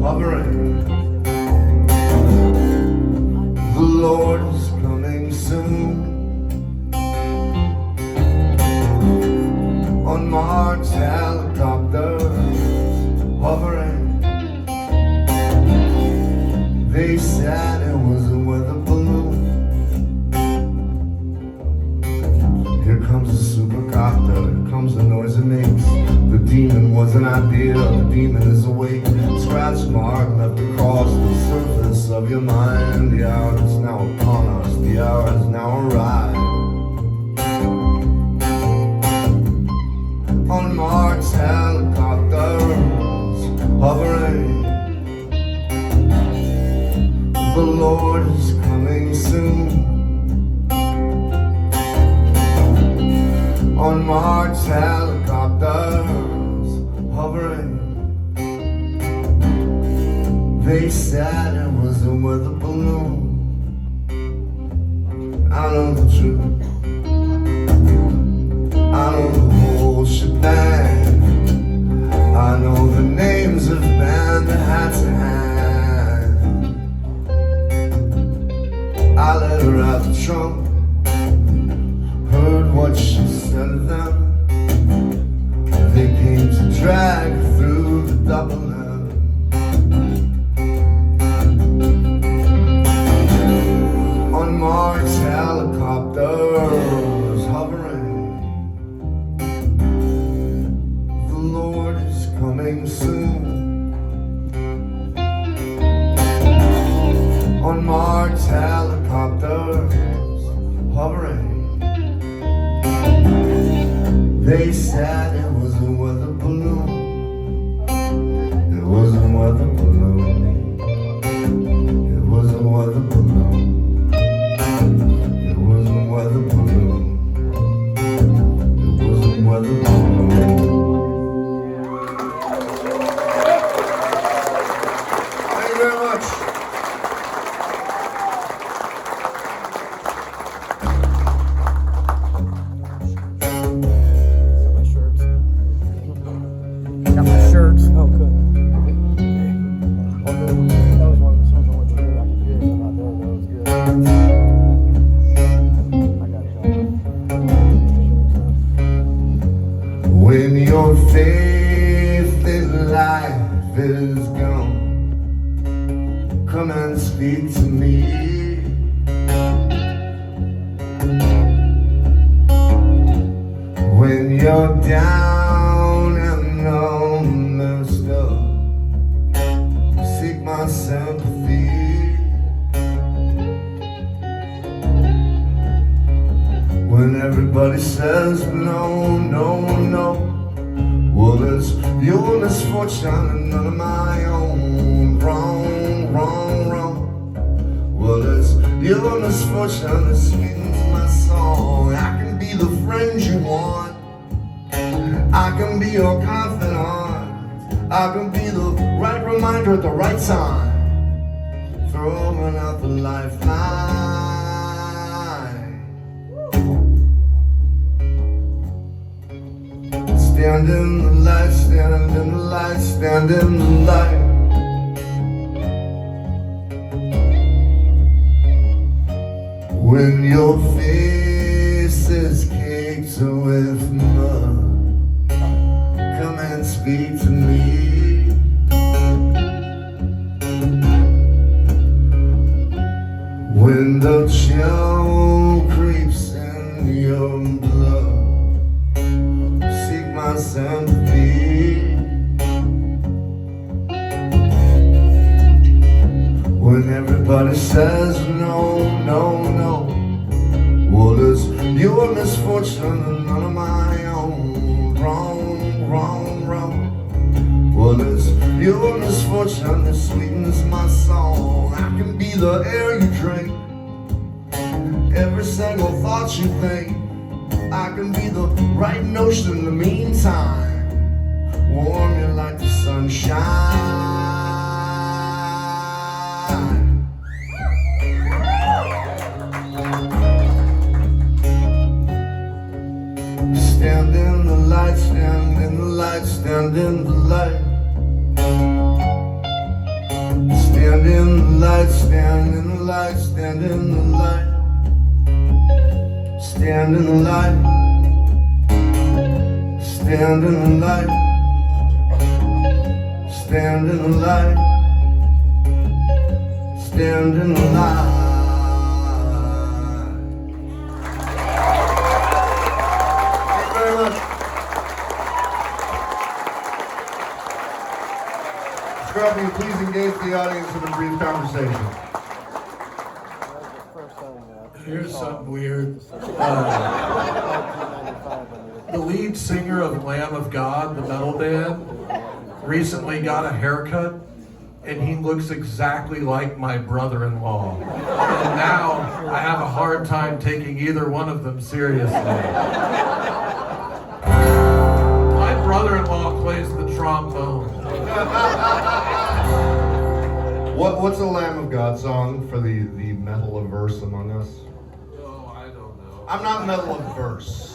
hovering. The Lord is coming soon. Unmarked helicopters hovering. They said it was a weather balloon. Here comes a supercopter, here comes the noise it makes. The demon was an idea, the demon is awake. Scratch mark left across the surface of your mind. The hour is now upon us, the hour has now arrived. Unmarked helicopters hovering. The Lord is coming soon. Unmarked helicopters hovering. They said it was a weather balloon. I know the truth. I know the whole shebang. coming soon. Unmarked helicopters hovering. They said it was a weather balloon. It was a weather balloon. It was a weather balloon. It was a weather balloon. It was a weather balloon. Thank you very much. Got my shirts. Oh, good. That was one of the songs I wanted to hear. I could hear it about there. That was good. I got it. When your faith in life is gone, come and speak to me. When you're down and all messed up, seek my sympathy. When everybody says no, no, no, well, it's your misfortune and none of my own. Wrong, wrong, wrong. Well, it's your misfortune that sweetens my song. I can be the friend you want. I can be your confidant. I can be the right reminder at the right time. Throwing out the lifeline. Stand in the light, stand in the light, stand in the light. When your face is caked with mud, come and speak to me. When the chill creeps in your blood, seek my sympathy. When everybody says no, no, no, well, it's your misfortune and none of my own. Wrong, wrong, wrong. Well, it's your misfortune that sweetens my song. I can be the air you drink, every single thought you think. I can be the right notion in the meantime, warm you like the sunshine. Stand in the light, stand in the light, stand in the light. Stand in the light, stand in the light, stand in the light. Stand in the light. Stand in the light. Stand in the light. Stand in the light. Thank you very much. Scruffy, please engage the audience in a brief conversation. Here's something weird. The lead singer of Lamb of God, the metal band, recently got a haircut, and he looks exactly like my brother-in-law. And now I have a hard time taking either one of them seriously. My brother-in-law plays the trombone. What's a Lamb of God song for the metal averse among us? Oh, I don't know. I'm not metal averse.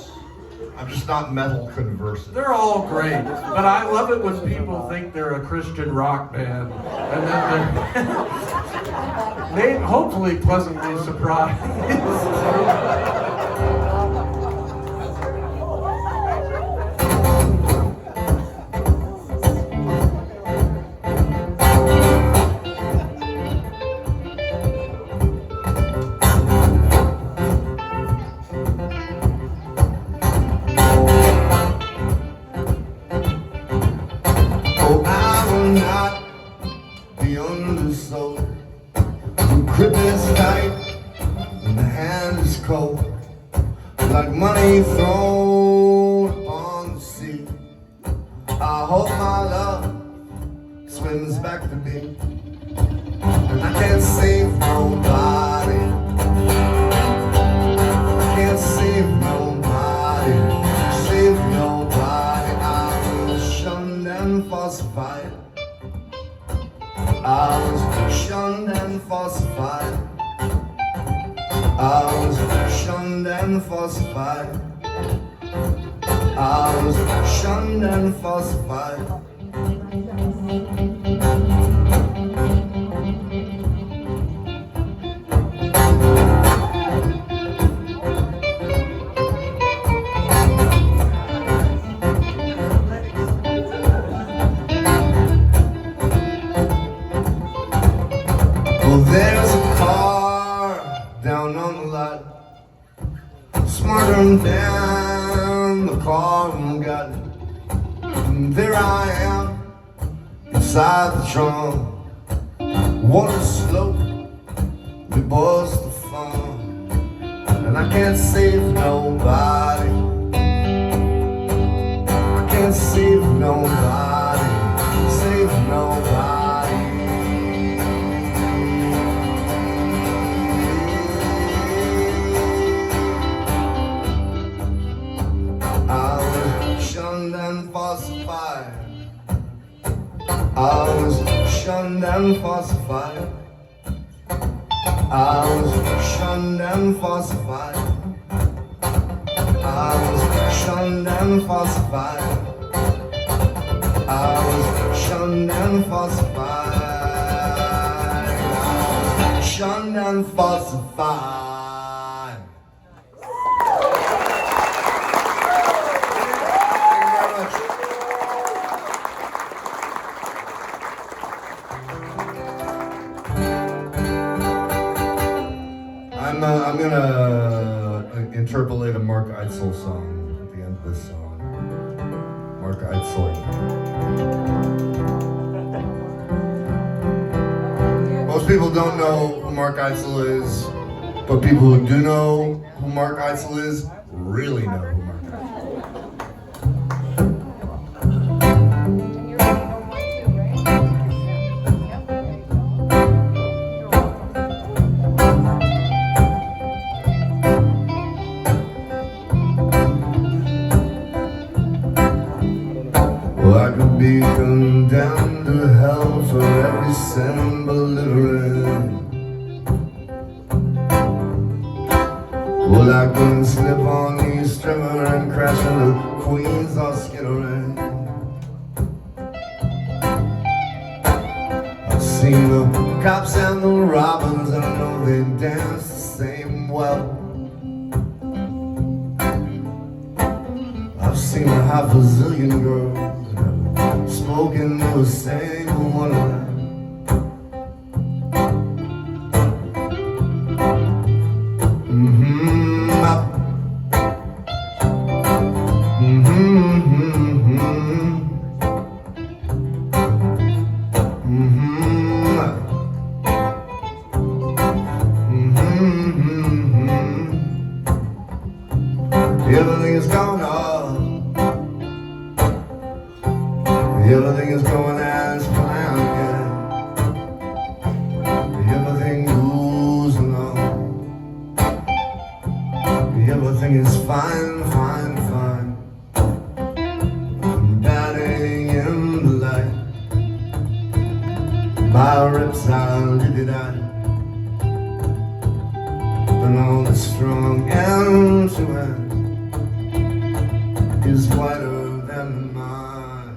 I'm just not metal conversant. They're all great, but I love it when people think they're a Christian rock band, and then they're hopefully pleasantly surprised. me thrown upon the sea. I hope my love swims back to me. And I can't save nobody. I can't save nobody. Save nobody. I was shunned and falsified. I was shunned and falsified. I was shunned and falsified. I was shunned and falsified. Well, there's a car down on the lot, smarter than the car got. And there I am inside the trunk. Water slope, we bust the fun, and I can't save nobody. I can't save nobody. Save nobody. I was shunned and falsified. I was shunned and falsified. I was shunned and falsified. I was shunned and falsified. I was shunned and falsified. I was shunned and falsified. I'm gonna interpolate a Mark Eitzel song at the end of this song. Mark Eitzel. Most people don't know who Mark Eitzel is, but people who do know who Mark Eitzel is really know who Mark Eitzel is. Well, I could be condemned to hell for every sin belittling. Well, I can slip on the strimmer and crash into Queens or skittering. I've seen the cops and the robbers, and I know they dance the same well. I've seen a half a zillion girls smoking the same one of them. Everything is going on. Everything is going as planned. Everything goes along. Everything is fine, fine, fine. I'm batting in the light. My reptile did I. But all the strong end to end is whiter than mine.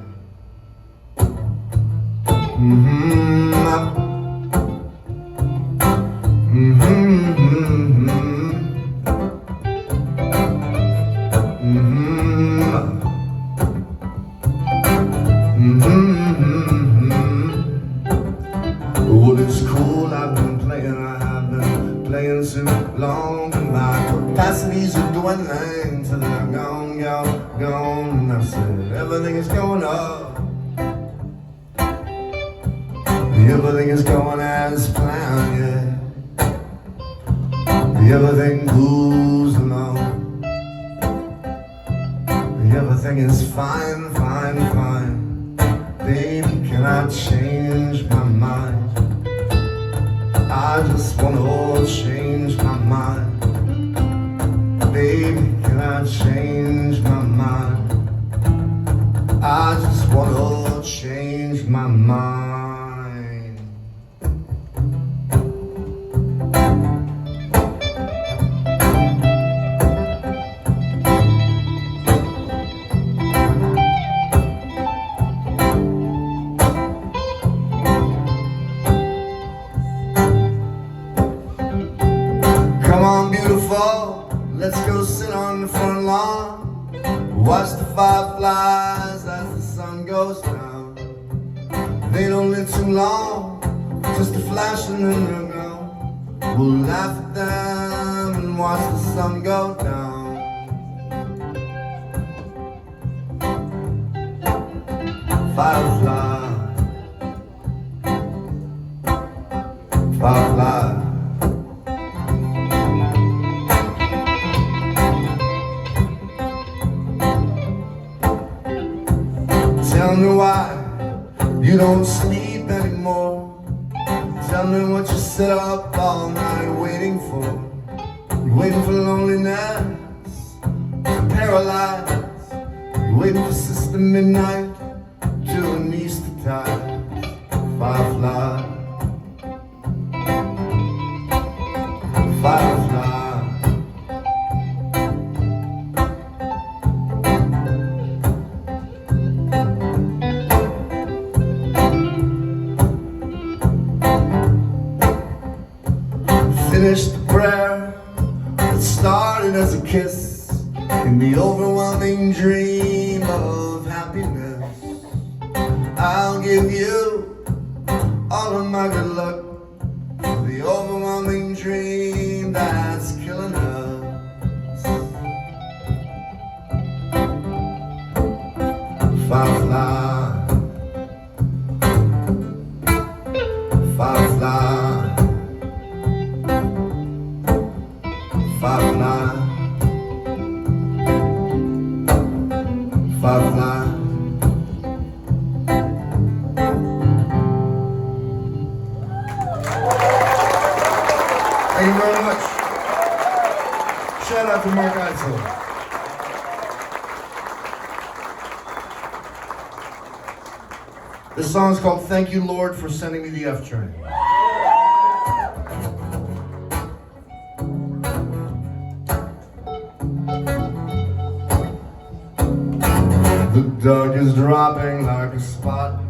Well, it's cool, I've been playing, I have been playing so long, and my capacities are dwindling till they're gone, gone, gone. And I said, everything is going up. Everything is going as planned, yeah. Everything goes along. everything is fine, fine, fine. Baby, can I change my mind? I just wanna change my mind. Baby, can I change my mind? I just wanna change my mind. Come on, beautiful, let's go sit on the front lawn. Watch the fireflies as the sun goes down. They don't live too long, just a flash and then they're gone. We'll laugh at them and watch the sun go down. Firefly, firefly. Tell me why you don't sleep anymore. Tell me what you sit up all night waiting for. You're waiting for loneliness to paralyze. You're waiting for Sister Midnight to anesthetize. Firefly, firefly. Finished the prayer that started as a kiss in the overwhelming dream of happiness. I'll give you all of my good luck for the overwhelming dream that's killing us. Firefly, firefly. Firefly, firefly. Thank you very much. Shout out to Mark Eitzel. This song is called Thank You, Lord, for Sending Me the F Train. The dark is dropping like a spot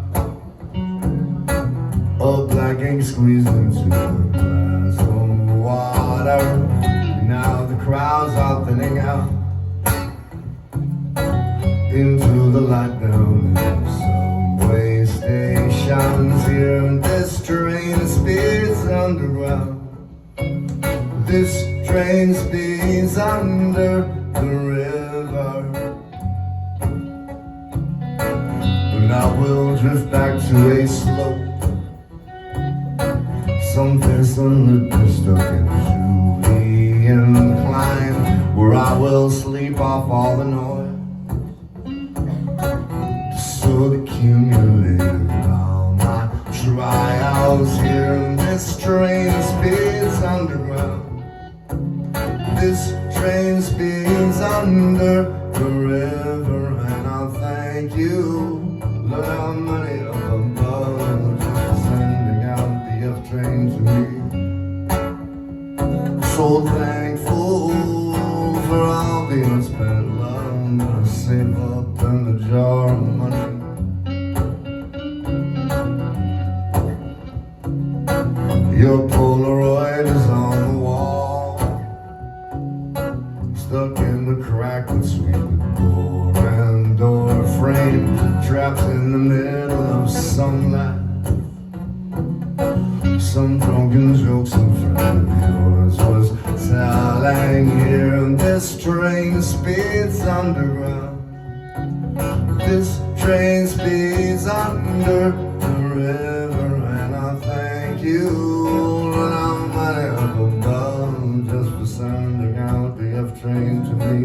of black ink squeezed into a glass of water. Now the crowds are thinning out into the light down in subway stations. Here this train speeds underground. This train speeds under the river. I will drift back to a slope, someplace on the stuck in Julian incline, where I will sleep off all the noise, so accumulated all my trials. Here in this train speeds underground. This train speeds under the river, and I'll thank you, Lord Almighty up above, just for sending out the F train to me. So thankful for all the unspent love that I save up in the jar of money. Your Polaroid is on the wall, stuck in the crack between the door and door frame, trapped in the middle of some laugh, some drunken joke some friend of yours was telling. Here and this train speeds underground. This train speeds under the river, and I thank you, Lord Almighty up above, just for sending out the F train to me.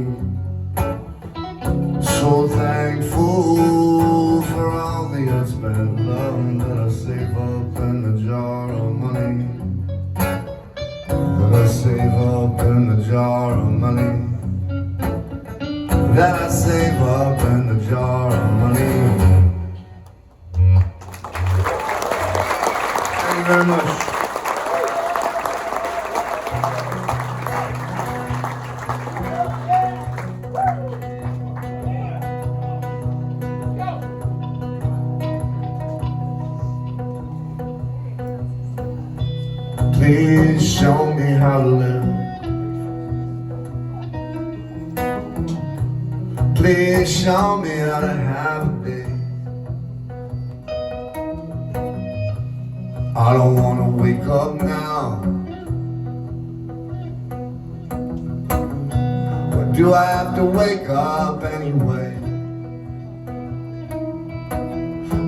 So thank thankful for all the unspent love that I save up in the jar of money. That I save up in the jar of money. That I save up in the jar of money. Thank you very much. Please show me how to live. Please show me how to have a day. I don't want to wake up now. But do I have to wake up anyway?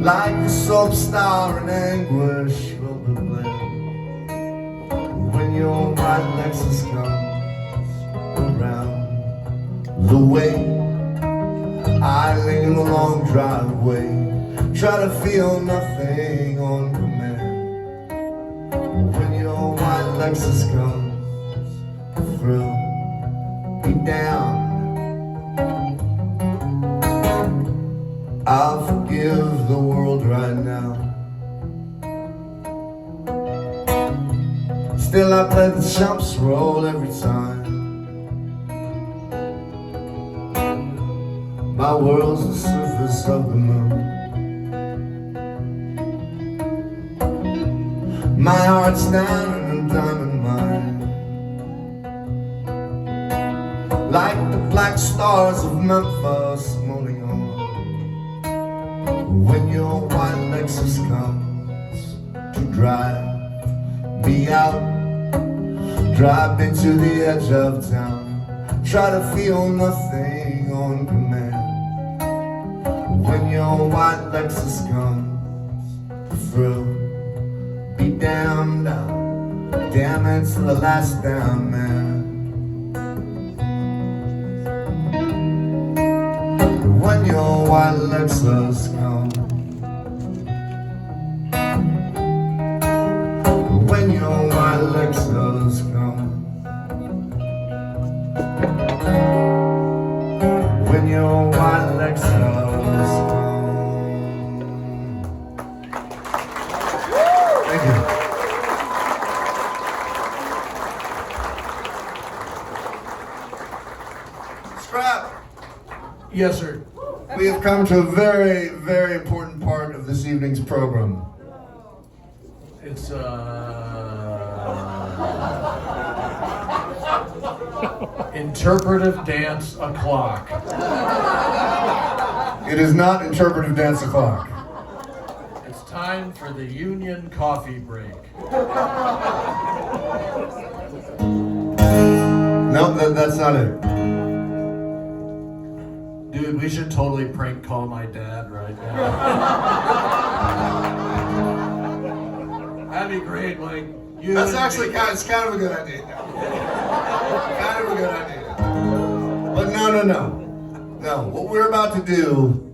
Like a soap star in anguish will be blamed. When your white Lexus comes around the way, I lay in the long driveway, try to feel nothing on command. When your white Lexus comes through, be down. I'll forgive the world right now. Still I play the chumps roll every time. My world's the surface of the moon. My heart's down in a diamond mine. Like the black stars of Memphis moaning on. When your white Lexus comes to drive me out, drive me to the edge of town, try to feel nothing on command. When your white Lexus comes through, be damned, damn it's the last damn man. When your white Lexus comes, when your white Lexus comes, when your white Lexus comes. Thank you. Scrap. Yes, sir. We have come to a very, very important part of this evening's program. It's interpretive dance o'clock. It is not interpretive dance o'clock. It's time for the union coffee break. No, that's not it. Dude, we should totally prank call my dad right now. That'd be great, like you. That's actually it's kind of a good idea. Kind of a good idea. But no. What we're about to do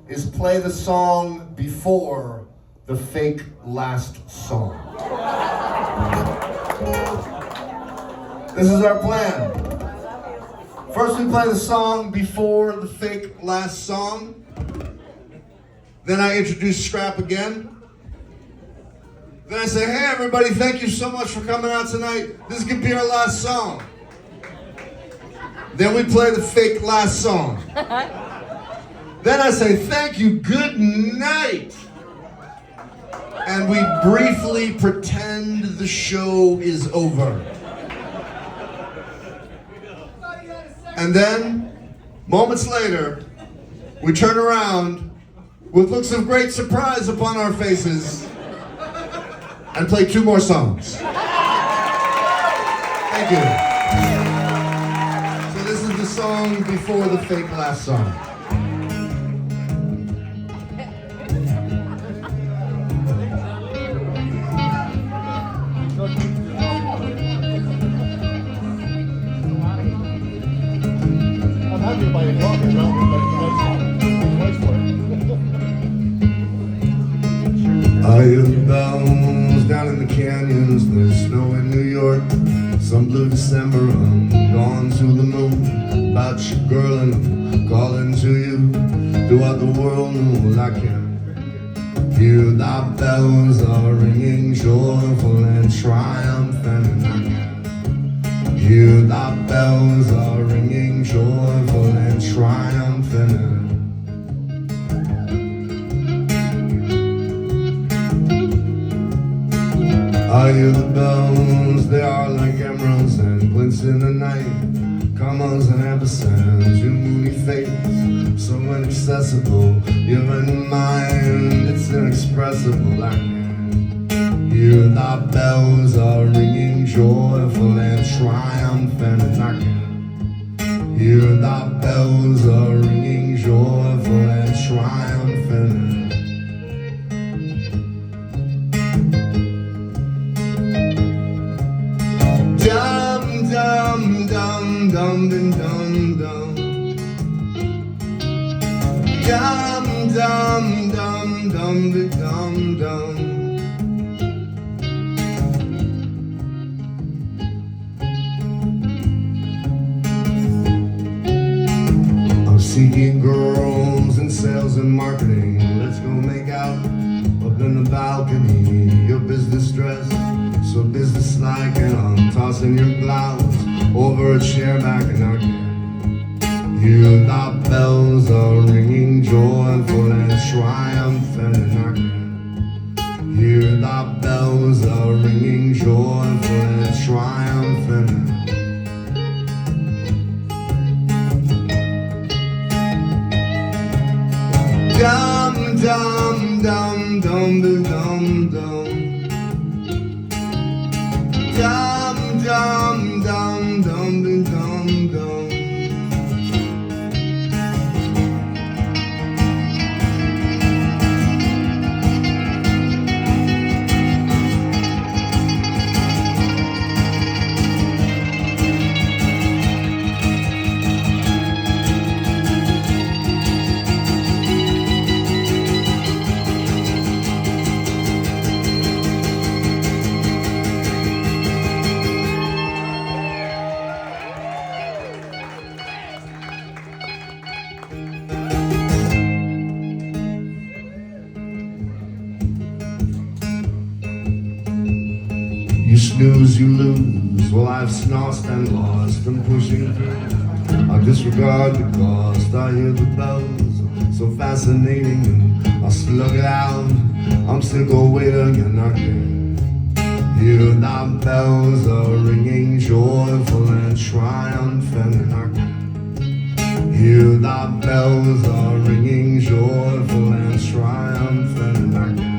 is play the song before the fake last song. This is our plan. First we play the song before the fake last song. Then I introduce Scrap again. Then I say, hey everybody, thank you so much for coming out tonight. This could be our last song. Then we play the fake last song. Then I say, thank you, good night. And we briefly pretend the show is over. And then, moments later, we turn around with looks of great surprise upon our faces and play 2 more songs. Thank you. So this is the song before the fake last song. I'm happy by the clock, I hear the bells down in the canyons. There's snow in New York, some blue December. I'm gone to the moon about your girl and I'm calling to you. Throughout the world, no, I can hear the bells are ringing, joyful and triumphant. And I can hear the bells are ringing, joyful and triumphant. I hear the bells, they are like emeralds and glints in the night. Commas and ampersands, your moony face, so inaccessible. You're in mind, it's inexpressible. I can hear the bells are ringing, joyful and triumphant. And I can hear the bells are ringing, joyful and triumphant. Dum dum dum dum dum dum dum. Dum dum dum dum dum dum. I'm seeking girls in sales and marketing. Let's go make out up in the balcony. Your business dress, so businesslike, and I'm tossing your blouse over a chair back, and I can hear the bells are ringing, joyful and triumphant. And I can hear the bells are ringing, joyful and triumphant. Dum dum dum dum dum dum. Dum dum dum dum dum dum. You snooze, you lose. Well, I've snozzed and lost and pushing through. I disregard the cost. I hear the bells, so fascinating, and I slug it out. I'm sick of waiting, and I can hear the bells are ringing, joyful and triumphant. And I can hear the bells are ringing, joyful and triumphant. And I can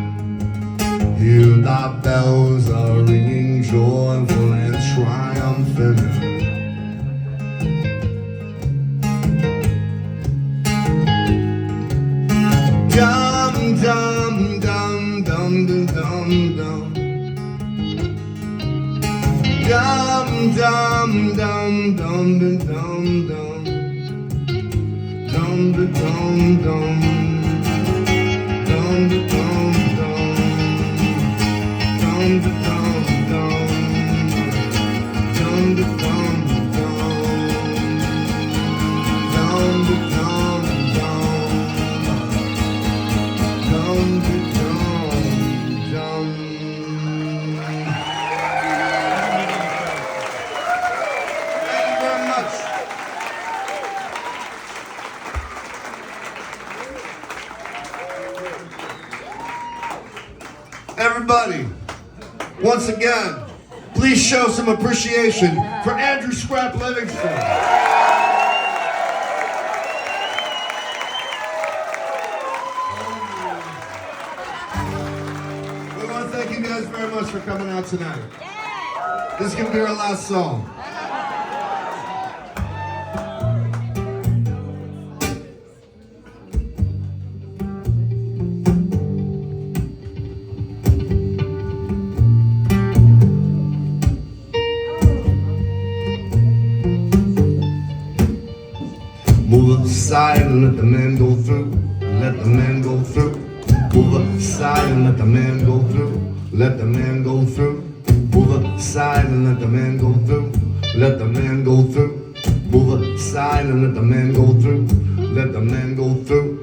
hear the bells are ringing, joyful and triumphant. Dum dum dum dum dum dum dum. Dum dum dum dum dum dum dum. Dum dum dum dum. Dum dum dum dum. Dum dum dum dum. Dum dum dum dum. Dum dum dum dum. Dum dum dum. Thank you very much. Everybody, once again, please show some appreciation for Andrew Scrap Livingston. We want to thank you guys very much for coming out tonight. This is going to be our last song. Move aside and let the man go through. Let the man go through. Move aside and let the man go through. Let the man go through. Move aside and let the man go through. Let the man go through. Move aside and let the man go through. Let the man go through.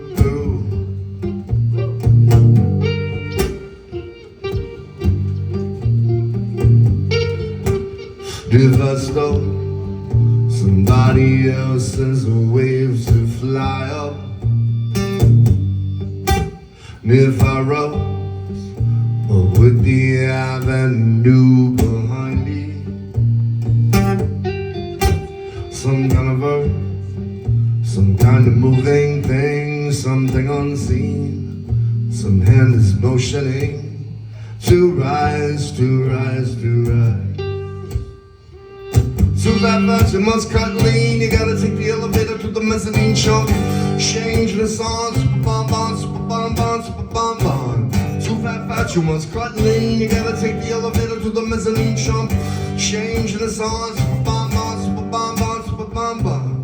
If I stole somebody else's waves to fly up, and if I rose with the avenue behind me, some kind of earth, some kind of moving thing, something unseen, some hand is motioning to rise, to rise, to rise. To that much, you must cut lean. You gotta take the elevator to the mezzanine chunk. Change the song, super bon, super bon, super bon. Too fat, you must cut lean. You gotta take the elevator to the mezzanine chunk. Change the song, super bon, super bon, super bon.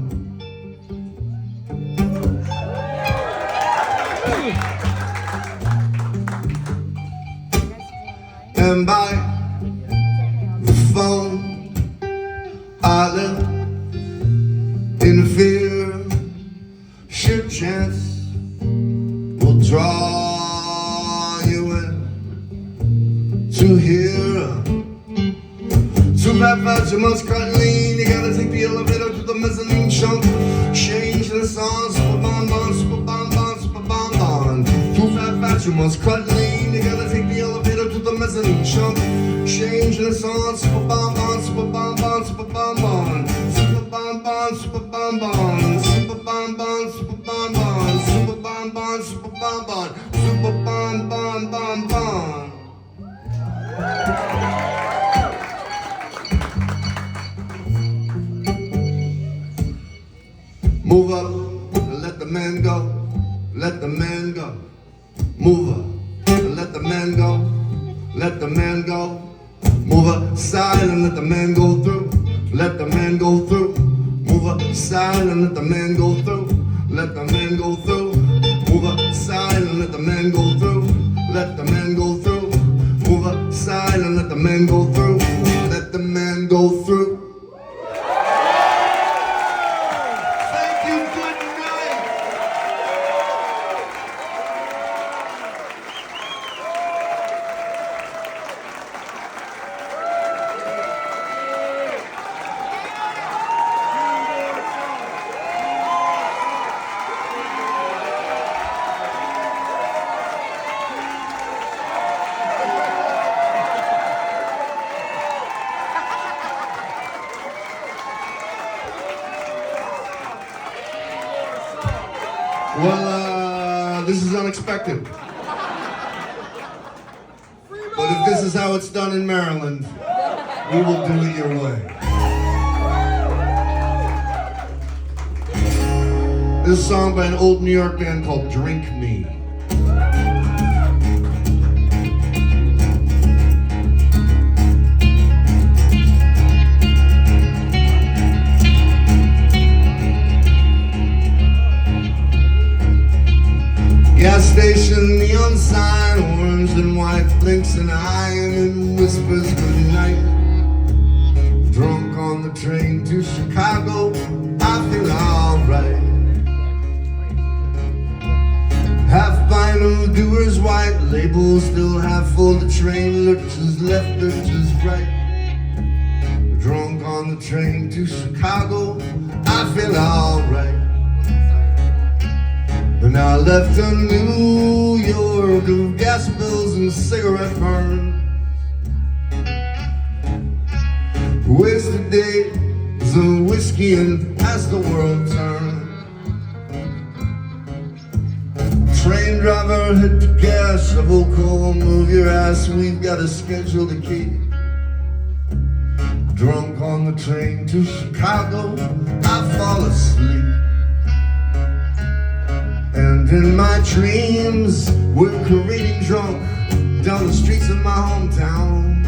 And by the phone, I live in fear. Sheer chance will draw you in to hear. Too bad, you must cut lean. You gotta take the elevator to the mezzanine chunk. Change the song, super bon, super bon, super bon. Too fat, you must cut lean. You gotta take the elevator to the mezzanine chunk. Change the song, super bon, super bon, super bon. Super bon, super bon. Super bon, super bon. Super bon, super bon. Super bon. Move up, let the man go. Let the man go. Move up, let the man go. Let the man go. Move aside and let the man go through. Let the man go through. Move aside and let the man go through. Let the man go through. Move aside and let the man go through. Let the man go through. Move aside and let the man go through. Let the man go through. Thank you. Good night. Well, this is unexpected. But if this is how it's done in Maryland, we will do it your way. This is a song by an old New York band called Drink Me. Gas station, neon sign, orange and white, blinks an eye and whispers goodnight. Drunk on the train to Chicago, I feel alright. Half pint of doers white, labels still half full, the train lurches left, lurches right. Drunk on the train to Chicago, I feel alright. And I left to New York of gas bills and cigarette burns. Wasted days of whiskey and as the world turned. Train driver, hit the gas, shovel coal, move your ass, we've got a schedule to keep. Drunk on the train to Chicago, I fall asleep. And in my dreams, we're careening drunk down the streets of my hometown.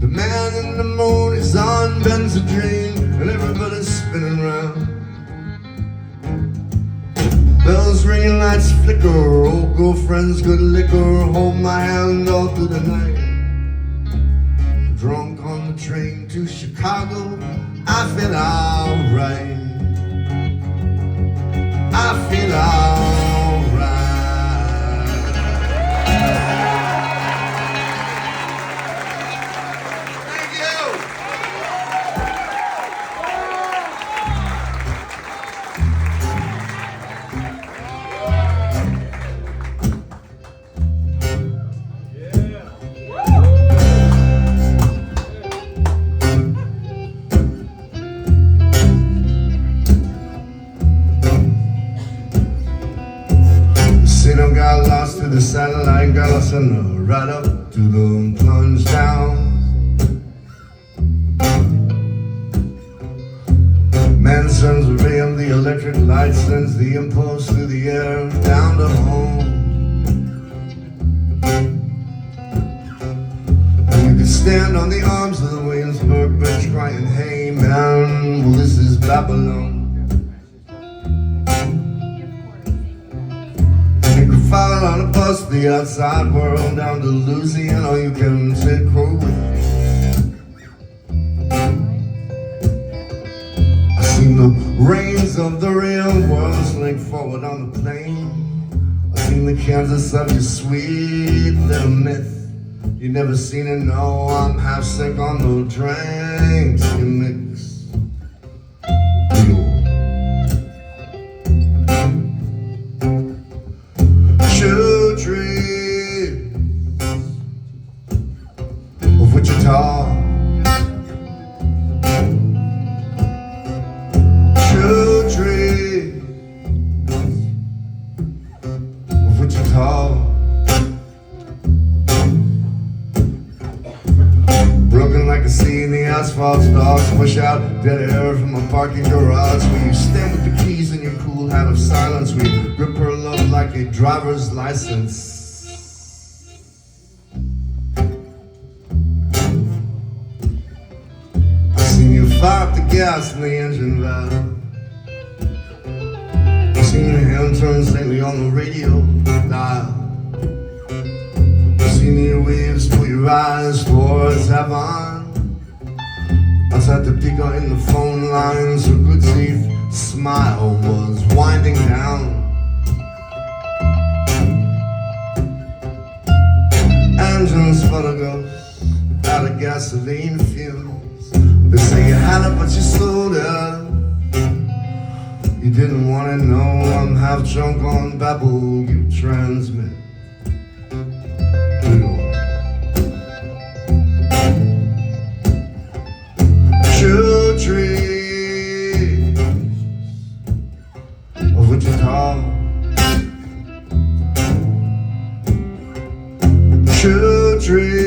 The man in the moon is on Benzedrine, and everybody's spinning round. Bells ringing, lights flicker, old girlfriends, good liquor, hold my hand all through the night. Drunk on the train to Chicago, I feel alright. I feel alright. Thank you. Casino got lost to the satellite, got lost in the right up to the plunge down. Man sends a ray of the electric light, sends the impulse through the air down to home. And you can stand on the arms of the Williamsburg Bridge crying, hey man, well this is Babylon. Follow on a bus, the outside world, down to Louisiana, or you can take her with me. I seen the reins of the real world slink forward on the plane. I seen the Kansas of your sweet little myth. You never seen it, no, I'm half sick on the drinks you mix. Of Wichita, true dreams of Wichita, broken like a sea in the asphalt stalks, push out dead air from a parking garage where you stand with the keys in your cool hat of silence. We rip her love like a driver's license. Fire up the gas in the engine valve. Seen your hand turn lately on the radio dial. Seen your waves pull your eyes towards heaven. Outside the pico in the phone lines, her good teeth smile was winding down. Engines full of ghosts, out of gasoline fumes. They say you had it, but you sold it. You didn't want to know I'm half drunk on babble you transmit. True dreams of Wichita. True dreams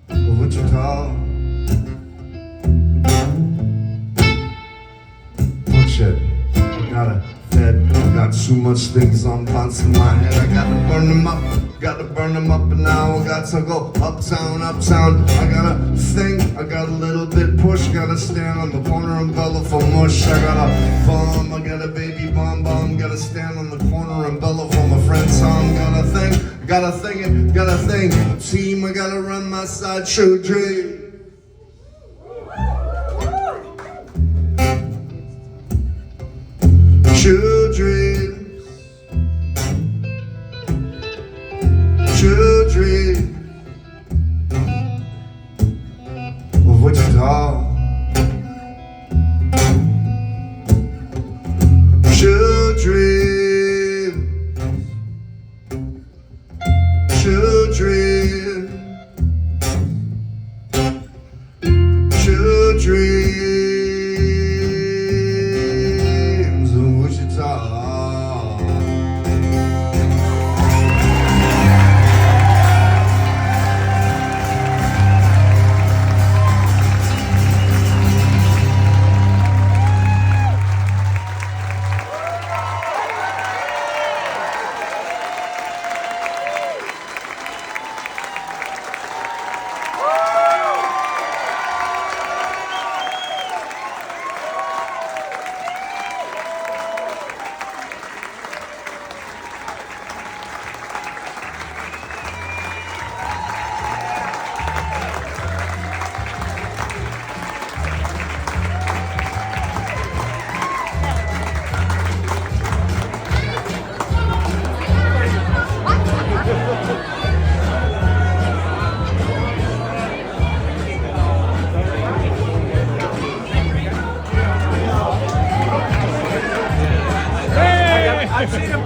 Wichita. Bullshit. I got a fed. I got too much things on pots in my head. I gotta burn them up. Gotta burn them up, and now I got to go uptown, uptown. I gotta think. I got a little bit push. Gotta stand on the corner umbrella for mush. I got a bomb. I got a baby bomb. Gotta stand on the corner umbrella for my friend's son. Gotta think. Gotta think it, gotta think. Team, I gotta run my side, true dream. True dreams. True dreams of Wichita. True dreams. True dreams. True dreams of Wichita. I've seen him